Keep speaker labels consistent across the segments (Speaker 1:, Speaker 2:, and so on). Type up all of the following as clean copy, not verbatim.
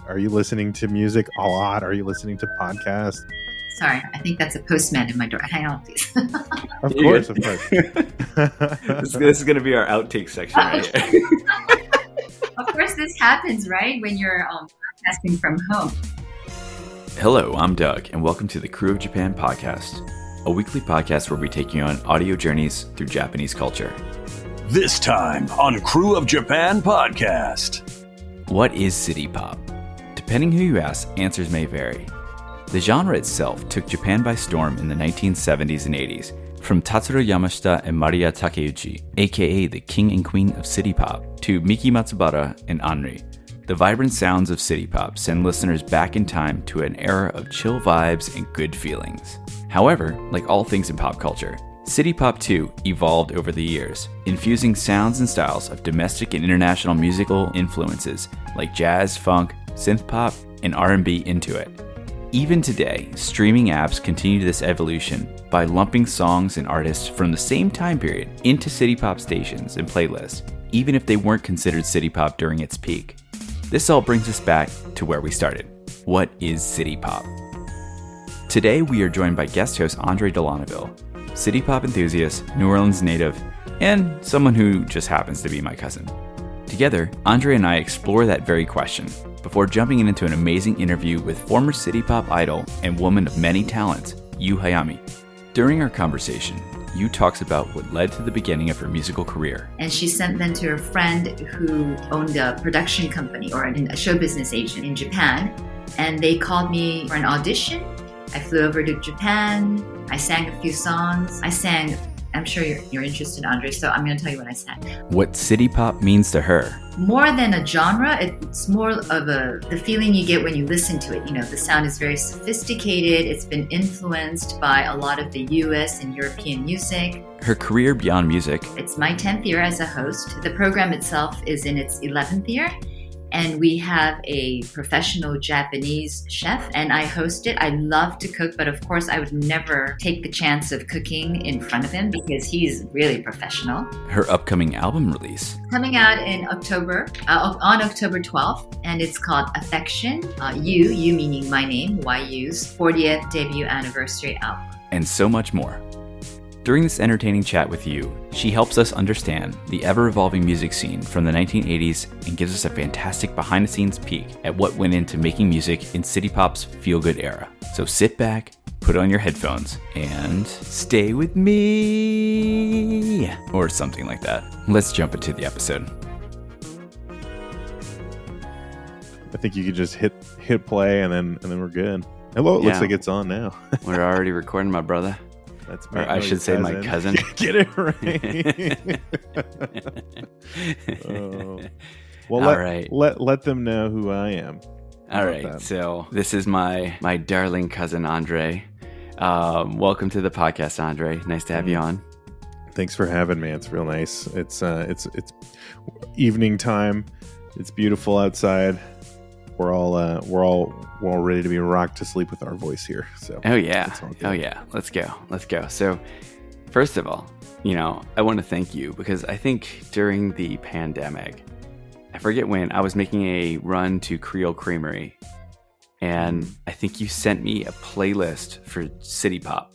Speaker 1: Are you listening to music a lot? Are you listening to podcasts?
Speaker 2: Sorry, I think that's a postman in my door. Hang on, please.
Speaker 1: Of course.
Speaker 3: This is going to be our outtake section right here.
Speaker 2: Of course, this happens, right? When you're podcasting from home.
Speaker 3: Hello, I'm Doug, and welcome to the Krewe of Japan Podcast, a weekly podcast where we take you on audio journeys through Japanese culture.
Speaker 4: This time on Krewe of Japan Podcast.
Speaker 3: What is city pop? Depending who you ask, answers may vary. The genre itself took Japan by storm in the 1970s and 80s, from Tatsuro Yamashita and Maria Takeuchi, aka the king and queen of city pop, to Miki Matsubara and Anri. The vibrant sounds of city pop send listeners back in time to an era of chill vibes and good feelings. However, like all things in pop culture, city pop too evolved over the years, infusing sounds and styles of domestic and international musical influences like jazz, funk, synth pop, and R&B into it. Even today, streaming apps continue this evolution by lumping songs and artists from the same time period into city pop stations and playlists, even if they weren't considered city pop during its peak. This all brings us back to where we started. What is city pop? Today we are joined by guest host Andre deLaneuville, city pop enthusiast, New Orleans native, and someone who just happens to be my cousin. Together, Andre and I explore that very question before jumping into an amazing interview with former city pop idol and woman of many talents, Hayami. During our conversation, Yu talks about what led to the beginning of her musical career.
Speaker 2: And she sent them to her friend who owned a production company or a show business agent in Japan. And they called me for an audition. I flew over to Japan. I sang a few songs. I'm sure you're interested, Andre, so I'm going to tell you what I sang.
Speaker 3: What city pop means to her.
Speaker 2: More than a genre, it's more of the feeling you get when you listen to it. You know, the sound is very sophisticated. It's been influenced by a lot of the US and European music.
Speaker 3: Her career beyond music.
Speaker 2: It's my 10th year as a host. The program itself is in its 11th year. And we have a professional Japanese chef, and I host it. I love to cook, but of course I would never take the chance of cooking in front of him because he's really professional.
Speaker 3: Her upcoming album release.
Speaker 2: Coming out in October, on October 12th, and it's called Affection. You meaning my name, YU's 40th debut anniversary album.
Speaker 3: And so much more. During this entertaining chat with Yu, she helps us understand the ever-evolving music scene from the 1980s and gives us a fantastic behind-the-scenes peek at what went into making music in city pop's feel-good era. So sit back, put on your headphones, and stay with me! Or something like that. Let's jump into the episode.
Speaker 1: I think you could just hit play and then we're good. Hello, it looks like it's on now.
Speaker 3: We're already recording, my brother.
Speaker 1: That's
Speaker 3: or I should say my cousin.
Speaker 1: Get it right. Well, let them know who I am.
Speaker 3: All right. So this is my darling cousin, Andre. Welcome to the podcast, Andre. Nice to have you on.
Speaker 1: Thanks for having me. It's real nice. It's evening time. It's beautiful outside. We're all ready to be rocked to sleep with our voice here. So let's go. So first of all, I want to thank you because I think during the pandemic, I forget when, I was making a run to Creole Creamery, and I think you sent me a playlist for city pop,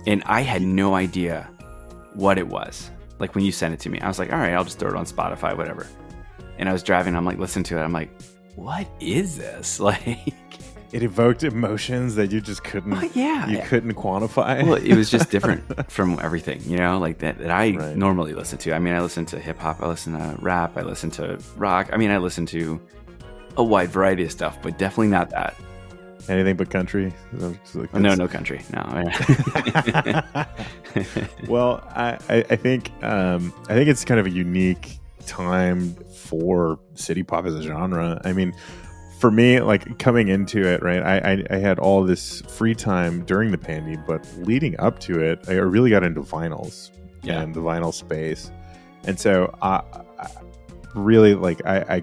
Speaker 1: and I had no idea what it was. Like when you sent it to me, I was like, all right, I'll just throw it on Spotify, whatever. And I was driving, I'm like, listen to it. I'm like, what is this? Like, it evoked emotions that you just couldn't couldn't quantify.
Speaker 3: Well, it was just different from everything, like that I normally listen to. I mean, I listen to hip hop, I listen to rap, I listen to rock. I mean, I listen to a wide variety of stuff, but definitely not that.
Speaker 1: Anything but country?
Speaker 3: No country. No.
Speaker 1: Well, I think it's kind of a unique time for city pop as a genre. I mean, for me, like coming into it, right, I had all this free time during the pandemic, but leading up to it, I really got into vinyls and the vinyl space. And so I really I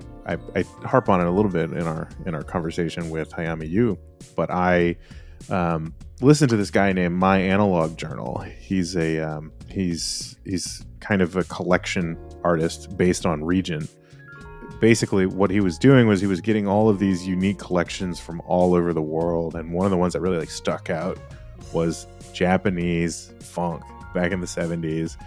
Speaker 1: harp on it a little bit in our conversation with Hayami Yu, but I listened to this guy named My Analog Journal. He's kind of a collection artist based on region, basically what he was doing was he was getting all of these unique collections from all over the world, and one of the ones that really like stuck out was Japanese funk back in the 70s.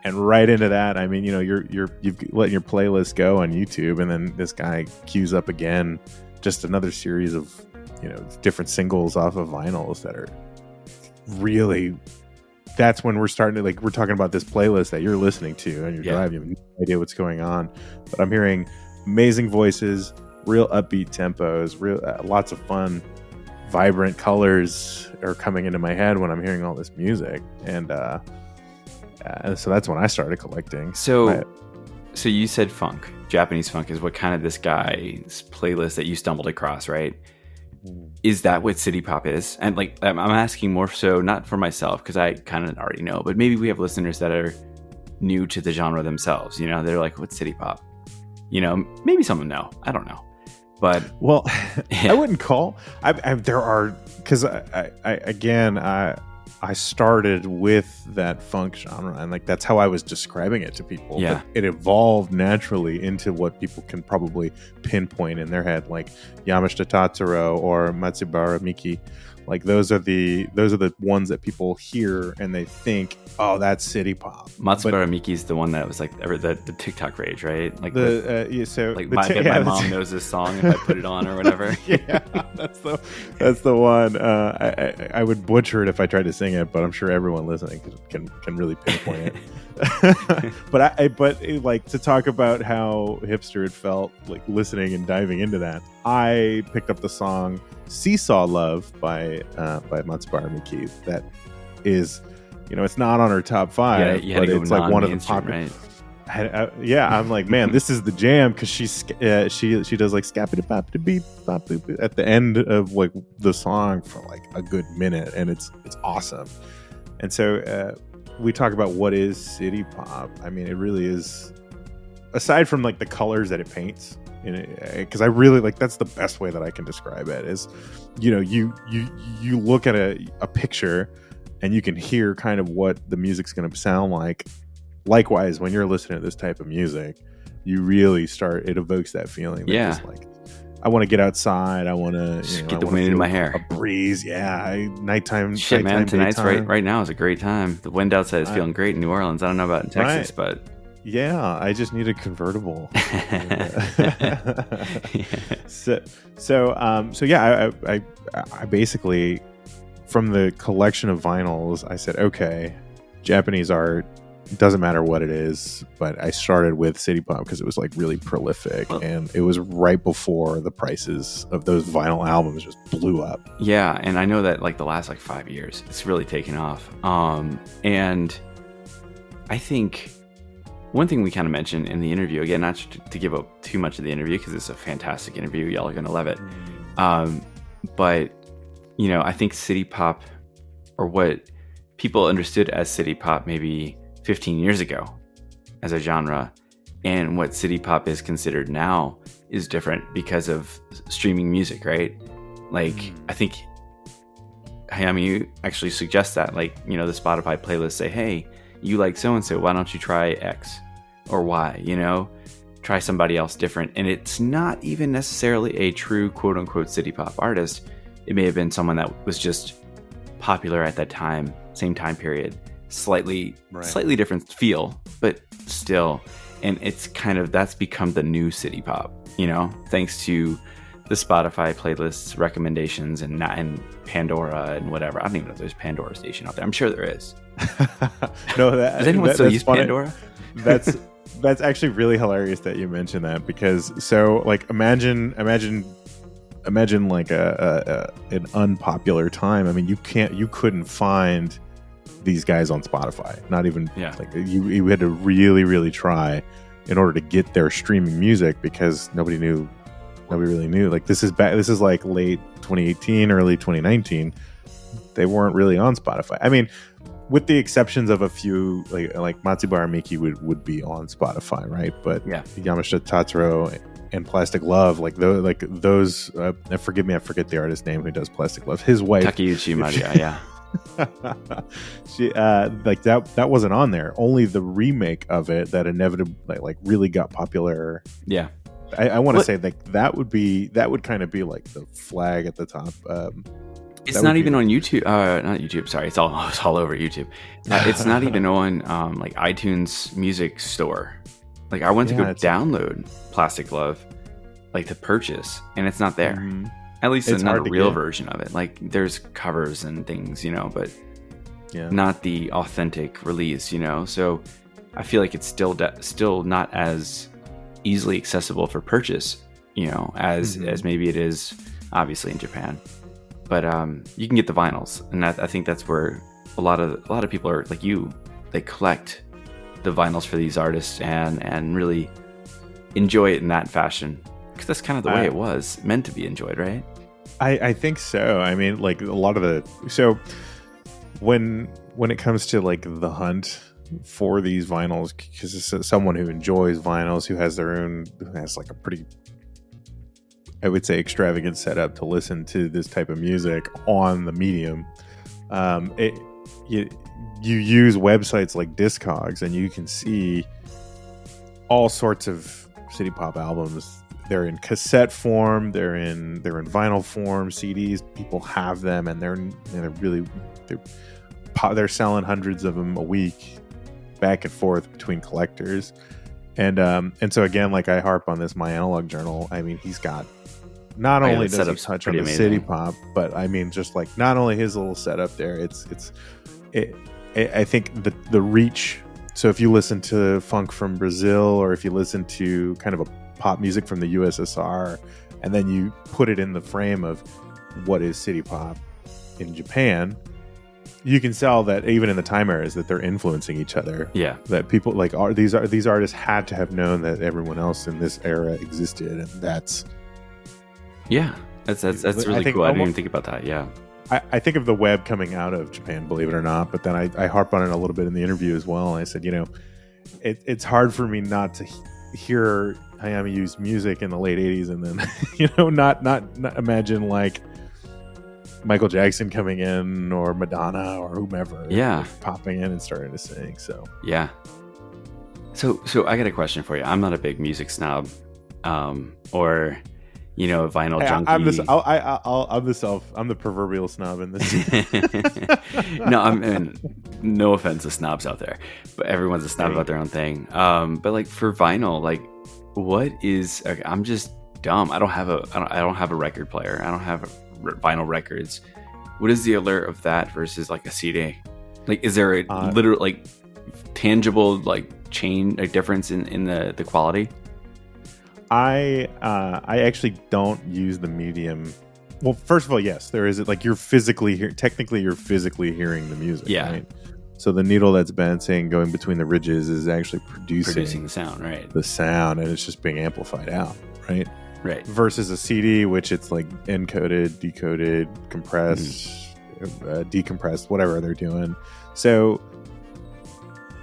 Speaker 1: And right into that, I mean, you know, you've letting your playlist go on YouTube, and then this guy queues up again just another series of, you know, different singles off of vinyls that are really, that's when we're starting to, like, we're talking about this playlist that you're listening to and you're driving, you have no idea what's going on, but I'm hearing amazing voices, real upbeat tempos, real lots of fun, vibrant colors are coming into my head when I'm hearing all this music, and so that's when I started collecting.
Speaker 3: So you said funk. Japanese funk is what kind of this guy's playlist that you stumbled across, right? Is that what city pop is? And like, I'm asking more so not for myself, because I kind of already know, but maybe we have listeners that are new to the genre themselves. You know, they're like, what's city pop? You know, maybe some of them know. I don't know. But
Speaker 1: well, I wouldn't call. There are, because I started with that funk genre, and like that's how I was describing it to people.
Speaker 3: Yeah.
Speaker 1: But it evolved naturally into what people can probably pinpoint in their head, like Yamashita Tatsuro or Matsubara Miki. Like those are the ones that people hear and they think, oh, that's city pop.
Speaker 3: Matsubara Miki's the one that was like the TikTok rage, right? Like
Speaker 1: my
Speaker 3: mom knows this song if I put it on or whatever.
Speaker 1: Yeah, that's the one. I would butcher it if I tried to sing it, but I'm sure everyone listening can really pinpoint it. but like, to talk about how hipster it felt, like listening and diving into that, I picked up the song "Seesaw Love" by Matsubara Miki. That is, you know, it's not on her top 5, but it's like one of the popular. Right? I'm like, man, this is the jam, because she does like scappity boppity beep bop boop at the end of like the song for like a good minute, and it's awesome. And so we talk about what is city pop. I mean, it really is, aside from like the colors that it paints, because I really like, that's the best way that I can describe it, is, you know, you look at a picture and you can hear kind of what the music's going to sound like. Likewise, when you're listening to this type of music, you really it evokes that feeling. That just, like, I want to get outside. I want to
Speaker 3: get the wind in my hair,
Speaker 1: a breeze. Yeah, nighttime.
Speaker 3: Shit, man, tonight's right now is a great time. The wind outside is feeling great in New Orleans. I don't know about in Texas, but
Speaker 1: yeah, I just need a convertible. So yeah, I basically, from the collection of vinyls, I said, okay, Japanese art, doesn't matter what it is, but I started with city pop because it was like really prolific, and it was right before the prices of those vinyl albums just blew up.
Speaker 3: Yeah, and I know that like the last like 5 years, it's really taken off. And I think one thing we kind of mentioned in the interview, again, not to give up too much of the interview because it's a fantastic interview, y'all are gonna love it. But you know, I think city pop, or what people understood as city pop maybe 15 years ago as a genre, and what city pop is considered now is different because of streaming music, right? Like, I think Hayami actually suggests that, like, you know, the Spotify playlists say, hey, you like so-and-so, why don't you try X or Y, you know, try somebody else different. And it's not even necessarily a true quote unquote city pop artist. It may have been someone that was just popular at that time, same time period, slightly different feel, but still. And it's kind of, that's become the new city pop, you know, thanks to the Spotify playlists, recommendations, and Pandora and whatever. I don't even know if there's a Pandora station out there. I'm sure there is.
Speaker 1: No,
Speaker 3: does anyone still use Pandora?
Speaker 1: That's actually really hilarious that you mentioned that, because so like imagine like an unpopular time. I mean, you couldn't find these guys on Spotify. Not even like you had to really try in order to get their streaming music, because nobody really knew. Like this is like late 2018, early 2019. They weren't really on Spotify. I mean, with the exceptions of a few, like Matsubara Miki would be on Spotify, right? But Yamashita Tatsuro and Plastic Love, those. Forgive me, I forget the artist name who does Plastic Love. His wife,
Speaker 3: Takeuchi Maria, yeah.
Speaker 1: She like that wasn't on there. Only the remake of it that inevitably like really got popular.
Speaker 3: Yeah.
Speaker 1: I want to say like that would kind of be like the flag at the top.
Speaker 3: It's not even on YouTube. Not YouTube. Sorry, it's all over YouTube. It's not even on like iTunes Music Store. Like I went to go download Plastic Love, like to purchase, and it's not there. Mm-hmm. At least it's not a real version of it. Like there's covers and things, but not the authentic release. So I feel like it's still not as easily accessible for purchase, as maybe it is obviously in Japan. But you can get the vinyls, and I think that's where a lot of people are like you. They collect the vinyls for these artists and really enjoy it in that fashion, because that's kind of the way it was meant to be enjoyed, right?
Speaker 1: I think so. I mean, like a lot of when it comes to like the hunt for these vinyls, because it's someone who enjoys vinyls, who has like a pretty, I would say, extravagant setup to listen to this type of music on the medium. You use websites like Discogs, and you can see all sorts of city pop albums. They're in cassette form, they're in vinyl form, CDs. People have them, and they're selling hundreds of them a week, back and forth between collectors. And so again, like I harp on this, My Analog Journal. I mean, he's got. Not only does he touch on the city pop, but I mean, just like not only his little setup there, I think the reach. So if you listen to funk from Brazil, or if you listen to kind of a pop music from the USSR, and then you put it in the frame of what is city pop in Japan, you can tell that even in the time eras that they're influencing each other. Yeah, that people like these artists had to have known that everyone else in this era existed, and that's. Yeah, that's really cool. I didn't even think about that. Yeah, I think of the web coming out of Japan, believe it or not. But then I harp on it a little bit in the interview as well. I said, it's hard for me not to hear Hayami use music in the late '80s, and then not imagine like Michael Jackson coming in, or Madonna, or whomever, popping in and starting to sing. So yeah. So I got a question for you. I'm not a big music snob, or. Vinyl junkie. I'm the proverbial snob in this.
Speaker 3: No offense to snobs out there, but everyone's a snob about their own thing. But like for vinyl, like what is? I'm just dumb. I don't have a record player. I don't have vinyl records. What is the allure of that versus like a CD? Like, is there a literal like tangible like difference in the quality?
Speaker 1: I actually don't use the medium. Well, first of all, yes, there is. Like you're physically technically you're physically hearing the music. Yeah. Right? So the needle that's bouncing, going between the ridges, is actually producing
Speaker 3: the sound, right?
Speaker 1: The sound, and it's just being amplified out, right? Right. Versus a CD, which it's like encoded, decoded, compressed, decompressed, whatever they're doing. So.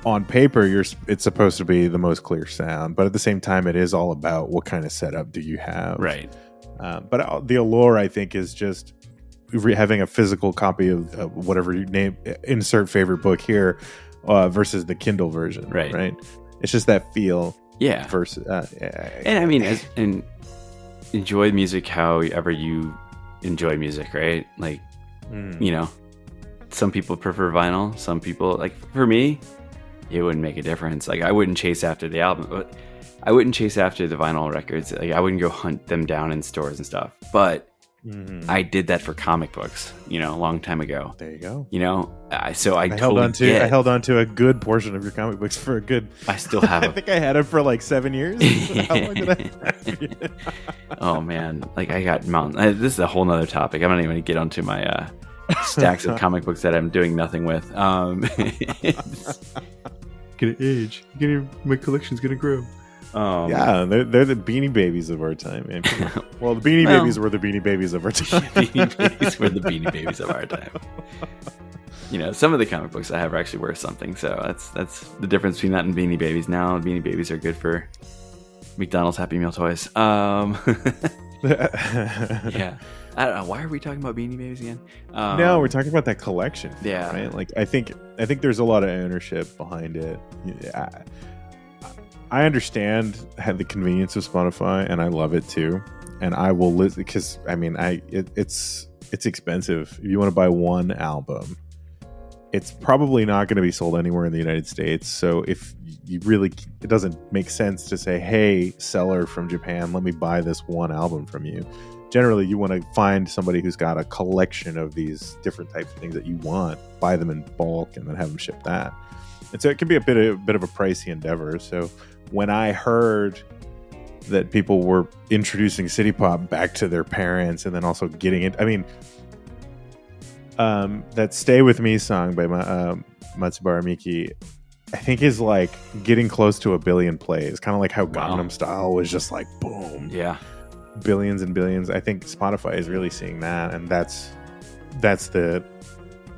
Speaker 1: On paper, it's supposed to be the most clear sound, but at the same time, it is all about what kind of setup do you have, right? But the allure, I think, is just having a physical copy of whatever you name, insert favorite book here, versus the Kindle version, right? It's just that feel, Versus,
Speaker 3: and I mean, and enjoy music however you enjoy music, right? Like, some people prefer vinyl, some people like. For me, it wouldn't make a difference. Like I wouldn't chase after the album, but I wouldn't chase after the vinyl records. Like I wouldn't go hunt them down in stores and stuff. But I did that for comic books, a long time ago.
Speaker 1: There you go.
Speaker 3: I
Speaker 1: held on to a good portion of your comic books for a good.
Speaker 3: I still have.
Speaker 1: I think I had it for like 7 years. How long did I have it?
Speaker 3: Oh man, like I got mountains. This is a whole nother topic. I'm not even gonna get onto my stacks of comic books that I'm doing nothing with.
Speaker 1: Gonna age. My collection's gonna grow. They're the Beanie Babies of our time, man. Well, the Beanie Babies were the Beanie Babies of our time.
Speaker 3: Beanie Babies were the Beanie Babies of our time. Some of the comic books I have are actually worth something. So that's the difference between that and Beanie Babies. Now, Beanie Babies are good for McDonald's Happy Meal toys. Yeah. I don't know. Why are we talking about Beanie Babies again?
Speaker 1: No, we're talking about that collection.
Speaker 3: Yeah.
Speaker 1: Right? Like I think there's a lot of ownership behind it. I understand the convenience of Spotify, and I love it too. And I will listen because it's expensive. If you want to buy one album, it's probably not going to be sold anywhere in the United States. So if you really, it doesn't make sense to say, "Hey, seller from Japan, let me buy this one album from you." Generally, you want to find somebody who's got a collection of these different types of things that you want, buy them in bulk, and then have them ship that. And so it can be a bit of a pricey endeavor. So when I heard that people were introducing city pop back to their parents and then also getting it, that "Stay With Me" song by Matsubara Miki, I think is like getting close to 1 billion plays, kind of like how Gangnam Style was just like boom, billions and billions. I think Spotify is really seeing that, and that's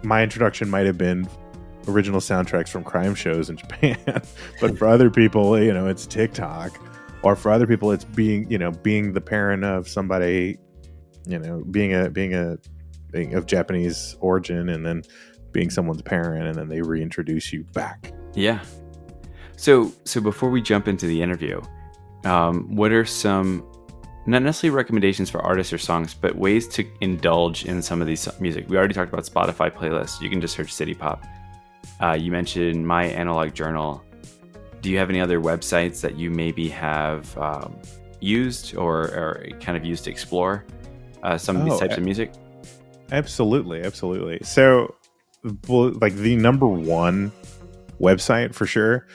Speaker 1: my introduction might have been original soundtracks from crime shows in Japan, but for other people, it's TikTok, or for other people, it's being the parent of somebody, being of Japanese origin, and then being someone's parent, and then they reintroduce you back.
Speaker 3: Yeah. So before we jump into the interview, what are some, not necessarily recommendations for artists or songs, but ways to indulge in some of these music? We already talked about Spotify playlists. You can just search city pop. You mentioned My Analog Journal. Do you have any other websites that you maybe have used or kind of used to explore some of these types of music?
Speaker 1: Absolutely. So, like, the number one website for sure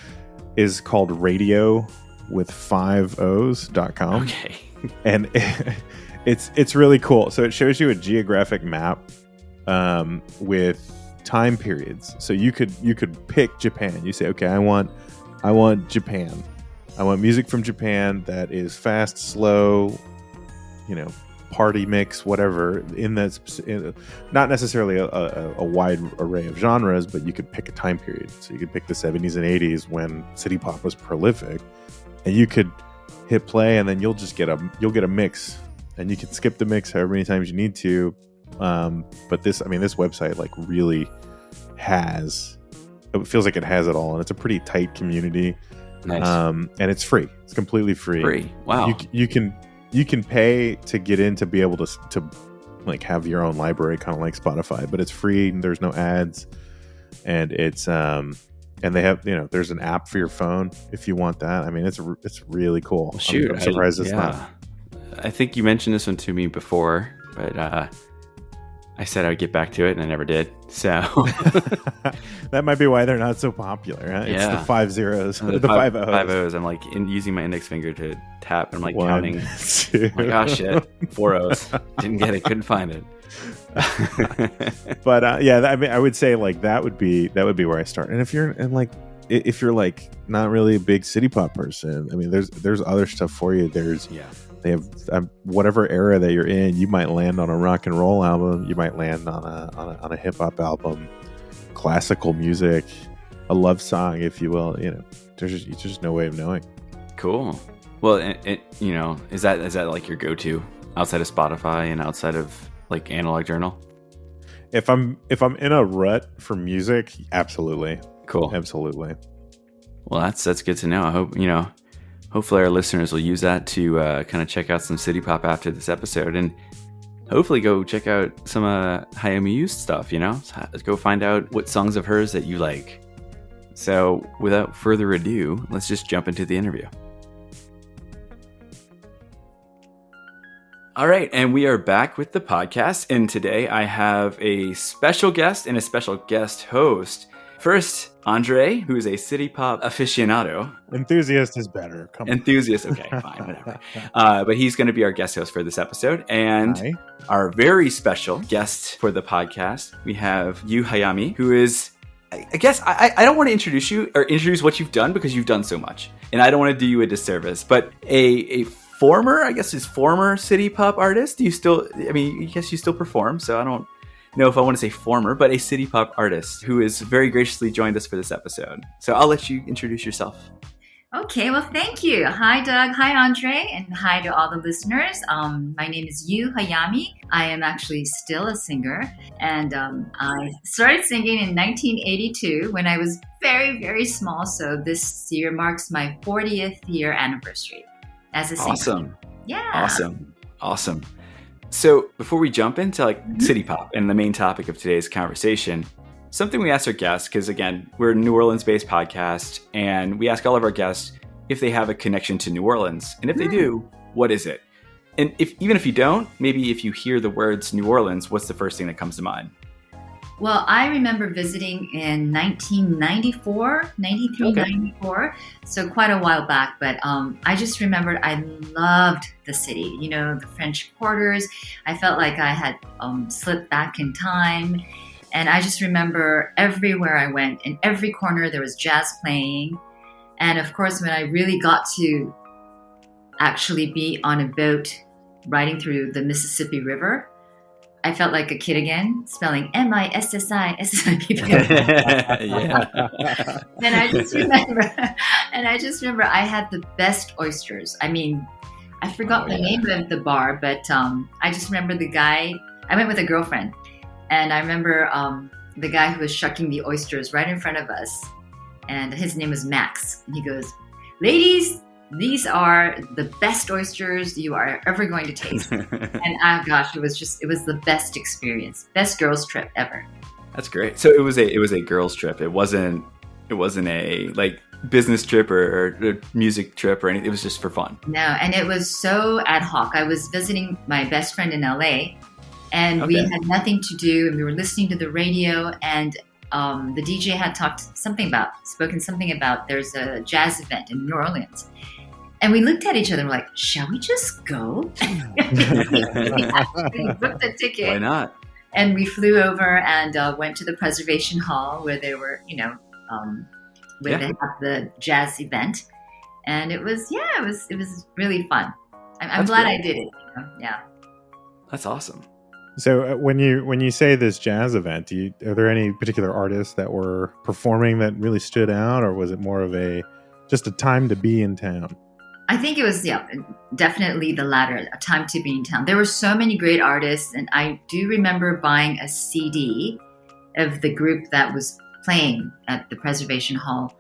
Speaker 1: is called radio with 5 O's.com.
Speaker 3: Okay.
Speaker 1: And it's really cool. So it shows you a geographic map with time periods. So you could pick Japan. You say, okay, I want Japan. I want music from Japan that is fast, slow, party mix, whatever. Not necessarily a wide array of genres, but you could pick a time period. So you could pick the 70s and 80s when city pop was prolific, and you could hit play, and then you'll get a mix, and you can skip the mix however many times you need to. But this website like really it feels like it has it all, and it's a pretty tight community.
Speaker 3: Nice.
Speaker 1: And it's free. It's completely free.
Speaker 3: Wow.
Speaker 1: You can pay to get in to be able to like have your own library, kind of like Spotify, but it's free and there's no ads, and it's and they have there's an app for your phone if you want that. It's really cool.
Speaker 3: Well, shoot,
Speaker 1: I'm surprised it's not.
Speaker 3: I think you mentioned this one to me before, but I said I would get back to it, and I never did. So
Speaker 1: that might be why they're not so popular. Huh? It's the 5 zeros, the 5 O's.
Speaker 3: 5 O's. I'm like using my index finger to tap. And I'm like
Speaker 1: 1,
Speaker 3: counting.
Speaker 1: 2.
Speaker 3: Oh my gosh, shit. 4 O's. Didn't get it. Couldn't find it.
Speaker 1: But I would say like that would be where I start. And if you're like not really a big city pop person, there's other stuff for you. They have whatever era that you're in. You might land on a rock and roll album. You might land on a hip hop album, classical music, a love song, if you will. There's just no way of knowing.
Speaker 3: Cool. Well, is that like your go-to outside of Spotify and outside of like Analog Journal?
Speaker 1: If I'm in a rut for music, absolutely.
Speaker 3: Cool.
Speaker 1: Absolutely.
Speaker 3: Well, that's good to know. I hope hopefully our listeners will use that to kind of check out some city pop after this episode, and hopefully go check out some Hayami Yu's stuff, So go find out what songs of hers that you like. So without further ado, let's just jump into the interview. All right, and we are back with the podcast, and today I have a special guest and a special guest host. First, Andre, who is a city pop aficionado.
Speaker 1: Enthusiast is better. Come on.
Speaker 3: Enthusiast, okay, fine, whatever. But he's going to be our guest host for this episode. And
Speaker 1: Hi.
Speaker 3: Our very special guest for the podcast, we have Yu Hayami, who is, I guess, I don't want to introduce you or introduce what you've done because you've done so much. And I don't want to do you a disservice, but a former city pop artist. Do you still, I guess you still perform, so I don't know if I want to say former, but a city pop artist who has very graciously joined us for this episode. So I'll let you introduce yourself.
Speaker 2: Okay, well, thank you. Hi, Doug. Hi, Andre. And hi to all the listeners. My name is Hayami. I am actually still a singer. And I started singing in 1982 when I was very, very small. So this year marks my 40th year anniversary as a singer.
Speaker 3: Awesome.
Speaker 2: Yeah.
Speaker 3: Awesome. So before we jump into City Pop and the main topic of today's conversation, something we ask our guests, because again, we're a New Orleans-based podcast, and we ask all of our guests if they have a connection to New Orleans. And if they do, what is it? And even if you don't, maybe if you hear the words New Orleans, what's the first thing that comes to mind?
Speaker 2: Well, I remember visiting in 1994, 93,
Speaker 3: Okay.
Speaker 2: 94, so quite a while back. But I just remembered I loved the city, the French quarters. I felt like I had slipped back in time. And I just remember everywhere I went, in every corner, there was jazz playing. And of course, when I really got to actually be on a boat riding through the Mississippi River, I felt like a kid again, spelling MISSI.
Speaker 3: Yeah.
Speaker 2: And I just remember I had the best oysters. I mean, I forgot the name of the bar, but I just remember the guy. I went with a girlfriend. And I remember the guy who was shucking the oysters right in front of us. And his name was Max. And he goes, "Ladies, these are the best oysters you are ever going to taste." And gosh, it was the best experience. Best girls trip ever.
Speaker 3: That's great. So it was a girls trip. It wasn't a business trip or a music trip or anything. It was just for fun.
Speaker 2: No, and it was so ad hoc. I was visiting my best friend in LA. And we had nothing to do, and we were listening to the radio, and the DJ had spoken something about there's a jazz event in New Orleans. And we looked at each other and were like, shall we just go? We actually booked a ticket.
Speaker 3: Why not?
Speaker 2: And we flew over and went to the Preservation Hall where they were, they had the jazz event. And it was really fun. I'm glad I did it. Yeah.
Speaker 3: That's awesome.
Speaker 1: So when you say this jazz event, are there any particular artists that were performing that really stood out, or was it more of just a time to be in town?
Speaker 2: I think it was, definitely the latter, a time to be in town. There were so many great artists, and I do remember buying a CD of the group that was playing at the Preservation Hall,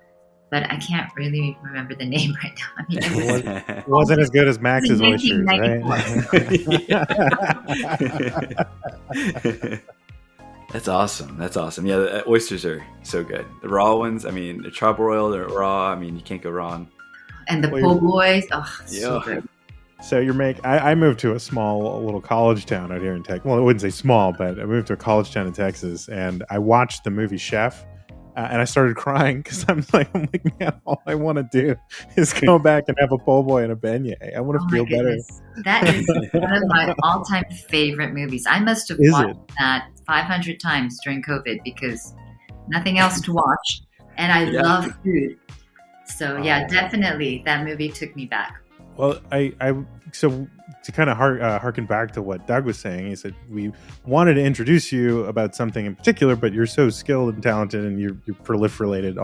Speaker 2: but I can't really remember the name right now. I mean,
Speaker 1: it wasn't as good as Max's oysters, right?
Speaker 3: That's awesome. Yeah, the oysters are so good. The raw ones, I mean, the charbroiled, they're raw. I mean, you can't go wrong.
Speaker 2: And the po' boys, so good.
Speaker 1: So I moved to a small little college town out here in Texas. Well, I wouldn't say small, but I moved to a college town in Texas, and I watched the movie Chef. And I started crying because I'm like, man, all I want to do is go back and have a po' boy and a beignet. I want to feel better.
Speaker 2: That is one of my all-time favorite movies. I must have watched that 500 times during COVID because nothing else to watch. And I love food. So definitely that movie took me back.
Speaker 1: Well, so to kind of harken back to what Doug was saying, he said we wanted to introduce you about something in particular, but you're so skilled and talented, and you're proliferated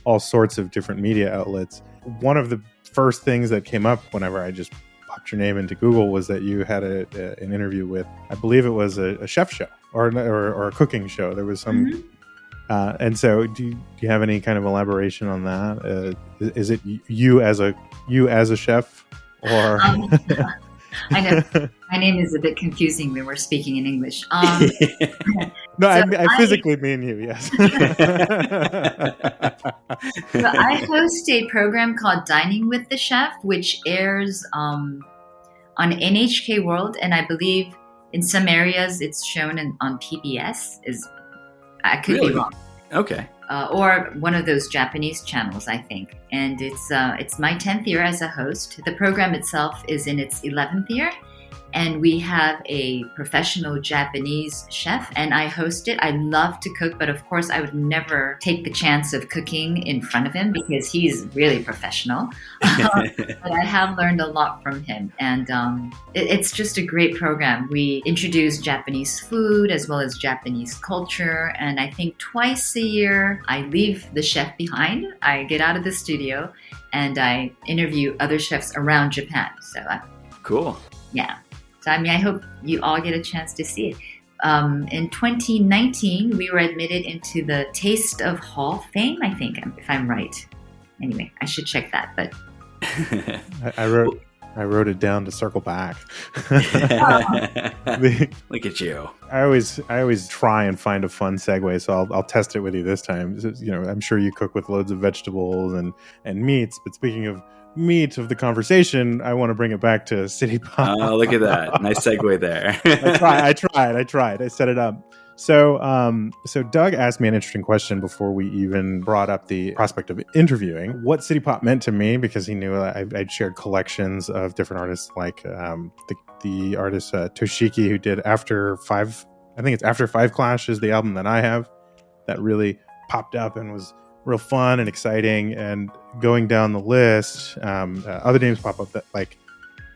Speaker 1: all sorts of different media outlets. One of the first things that came up whenever I just popped your name into Google was that you had an interview with, I believe it was a chef show or a cooking show. There was some. Mm-hmm. And so, do you have any kind of elaboration on that? Is it you as a chef, or?
Speaker 2: I know my name is a bit confusing when we're speaking in English.
Speaker 1: No, I physically mean you. Yes.
Speaker 2: So I host a program called Dining with the Chef, which airs on NHK World, and I believe in some areas it's shown on PBS. I could be wrong.
Speaker 3: Okay.
Speaker 2: Or one of those Japanese channels, I think. And it's my 10th year as a host. The program itself is in its 11th year. And we have a professional Japanese chef, and I host it. I love to cook, but of course I would never take the chance of cooking in front of him because he's really professional. But I have learned a lot from him, and it's just a great program. We introduce Japanese food as well as Japanese culture, and I think twice a year I leave the chef behind. I get out of the studio and I interview other chefs around Japan. So
Speaker 3: Cool.
Speaker 2: Yeah. So, I hope you all get a chance to see it. In 2019, we were admitted into the Taste of Hall of Fame, I think, if I'm right. Anyway, I should check that. But
Speaker 1: I wrote it down to circle back.
Speaker 3: Look at you.
Speaker 1: I always try and find a fun segue, so I'll test it with you this time. I'm sure you cook with loads of vegetables and meats, but speaking of meat of the conversation, I want to bring it back to City Pop.
Speaker 3: Oh, look at that. Nice segue there.
Speaker 1: I tried. I set it up. So Doug asked me an interesting question before we even brought up the prospect of interviewing what City Pop meant to me, because he knew I'd shared collections of different artists, like the artist Toshiki, who did After Five. I think it's After Five Clash is the album that I have that really popped up and was real fun and exciting. And going down the list, other names pop up that like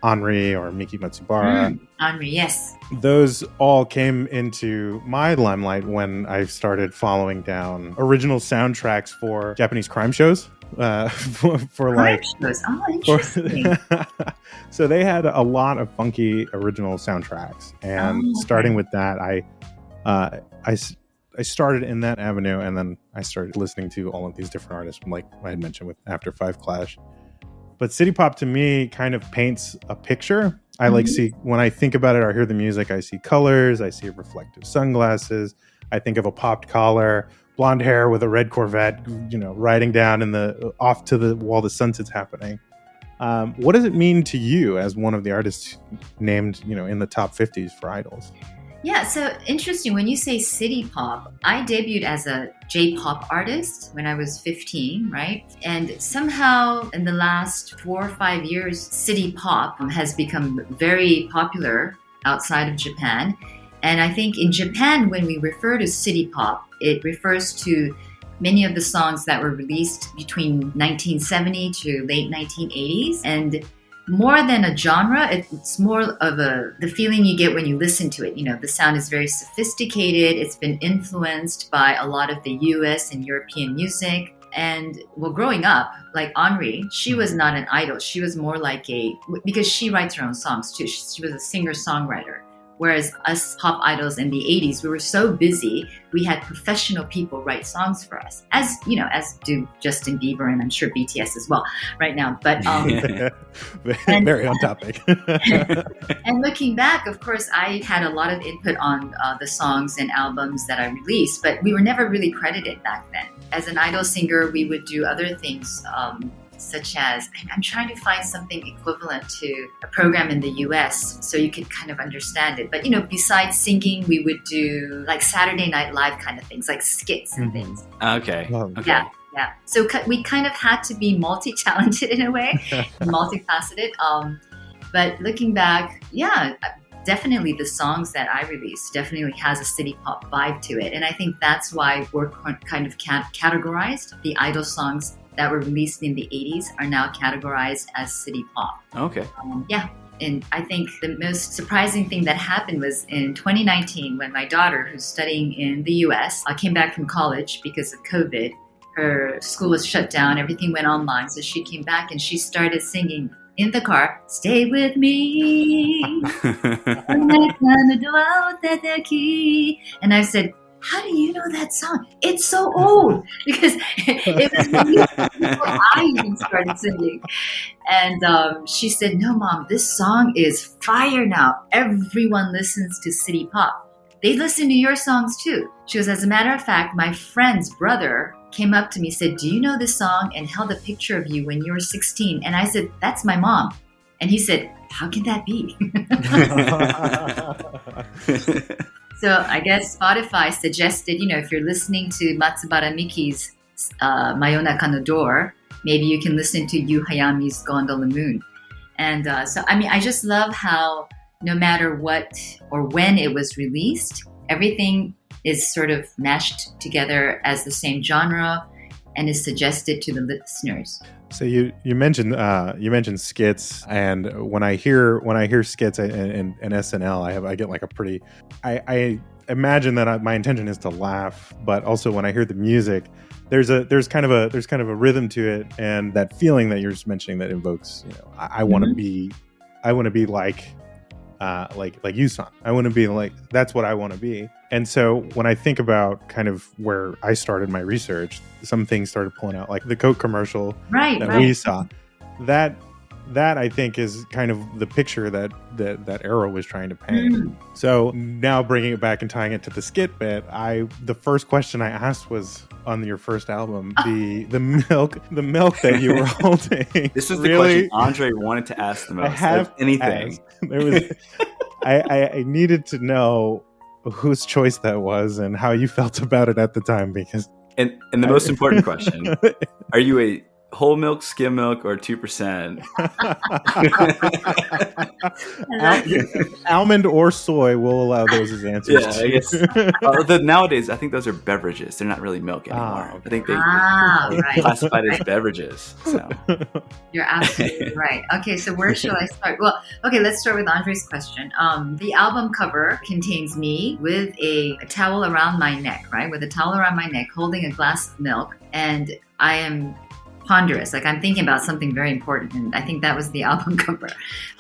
Speaker 1: Henri or Miki Matsubara.
Speaker 2: Henri, yes.
Speaker 1: Those all came into my limelight when I started following down original soundtracks for Japanese crime shows. For like,
Speaker 2: shows. Oh, interesting.
Speaker 1: So they had a lot of funky original soundtracks, and starting with that, I started in that avenue, and then I started listening to all of these different artists, like I had mentioned with After Five Clash. But City Pop to me kind of paints a picture. I see, when I think about it, I hear the music, I see colors, I see reflective sunglasses, I think of a popped collar, blonde hair with a red Corvette, riding down off to the while the sunset's happening. What does it mean to you as one of the artists named, in the top 50s for idols?
Speaker 2: Yeah, so interesting. When you say City Pop, I debuted as a J-pop artist when I was 15, right? And somehow in the last 4 or 5 years, City Pop has become very popular outside of Japan. And I think in Japan, when we refer to City Pop, it refers to many of the songs that were released between 1970 to late 1980s. And more than a genre, it's more of the feeling you get when you listen to it. The sound is very sophisticated. It's been influenced by a lot of the US and European music. And growing up, like Henri, she was not an idol. She was more like because she writes her own songs too. She was a singer-songwriter. Whereas us pop idols in the 80s, we were so busy, we had professional people write songs for us, as do Justin Bieber and I'm sure BTS as well right now. But
Speaker 1: very on topic.
Speaker 2: And looking back, of course, I had a lot of input on the songs and albums that I released, but we were never really credited back then. As an idol singer, we would do other things, such as, I'm trying to find something equivalent to a program in the US so you could kind of understand it. But, besides singing, we would do like Saturday Night Live kind of things, like skits and things.
Speaker 3: Okay.
Speaker 2: Yeah. So we kind of had to be multi-talented in a way, multifaceted. But looking back, definitely the songs that I released definitely has a City Pop vibe to it. And I think that's why we're kind of categorized. The idol songs that were released in the 80s are now categorized as City Pop.
Speaker 3: Okay.
Speaker 2: And I think the most surprising thing that happened was in 2019 when my daughter, who's studying in the US, came back from college because of COVID. Her school was shut down, everything went online. So she came back and she started singing in the car, "Stay with me." And I said, "How do you know that song? It's so old," because it was before I even started singing. And she said, "No, Mom, this song is fire now. Everyone listens to City Pop. They listen to your songs too." She goes, "As a matter of fact, my friend's brother came up to me, said, 'Do you know this song?' and held a picture of you when you were 16. And I said, 'That's my mom.' And he said, 'How can that be?'" So I guess Spotify suggested, if you're listening to Matsubara Miki's Mayonaka no Door, maybe you can listen to Yu Hayami's Gone to the Moon. And I just love how no matter what or when it was released, everything is sort of mashed together as the same genre and is suggested to the listeners.
Speaker 1: So you mentioned skits, and when I hear skits and SNL, I get like a pretty I imagine that my intention is to laugh, but also when I hear the music, there's kind of a rhythm to it, and that feeling that you're just mentioning that invokes, I want to be like Yusan. I want to be like, that's what I want to be. And so when I think about kind of where I started my research, some things started pulling out, like the Coke commercial that we saw. That I think is kind of the picture that Arrow was trying to paint. So now bringing it back and tying it to the skit bit, the first question I asked was on your first album, the milk that you were holding.
Speaker 3: This was the question Andre wanted to ask the most of anything.
Speaker 1: I needed to know whose choice that was and how you felt about it at the time, because
Speaker 3: and the most important question: are you a whole milk, skim milk, or 2%?
Speaker 1: Almond or soy, will allow those as answers.
Speaker 3: Yeah, I guess. Nowadays, I think those are beverages. They're not really milk anymore. I think they classified as beverages. So.
Speaker 2: You're absolutely right. Okay, so where shall I start? Well, okay, let's start with Andre's question. The album cover contains me with a towel around my neck, right? With a towel around my neck, holding a glass of milk, and I am ponderous, like I'm thinking about something very important, and I think that was the album cover.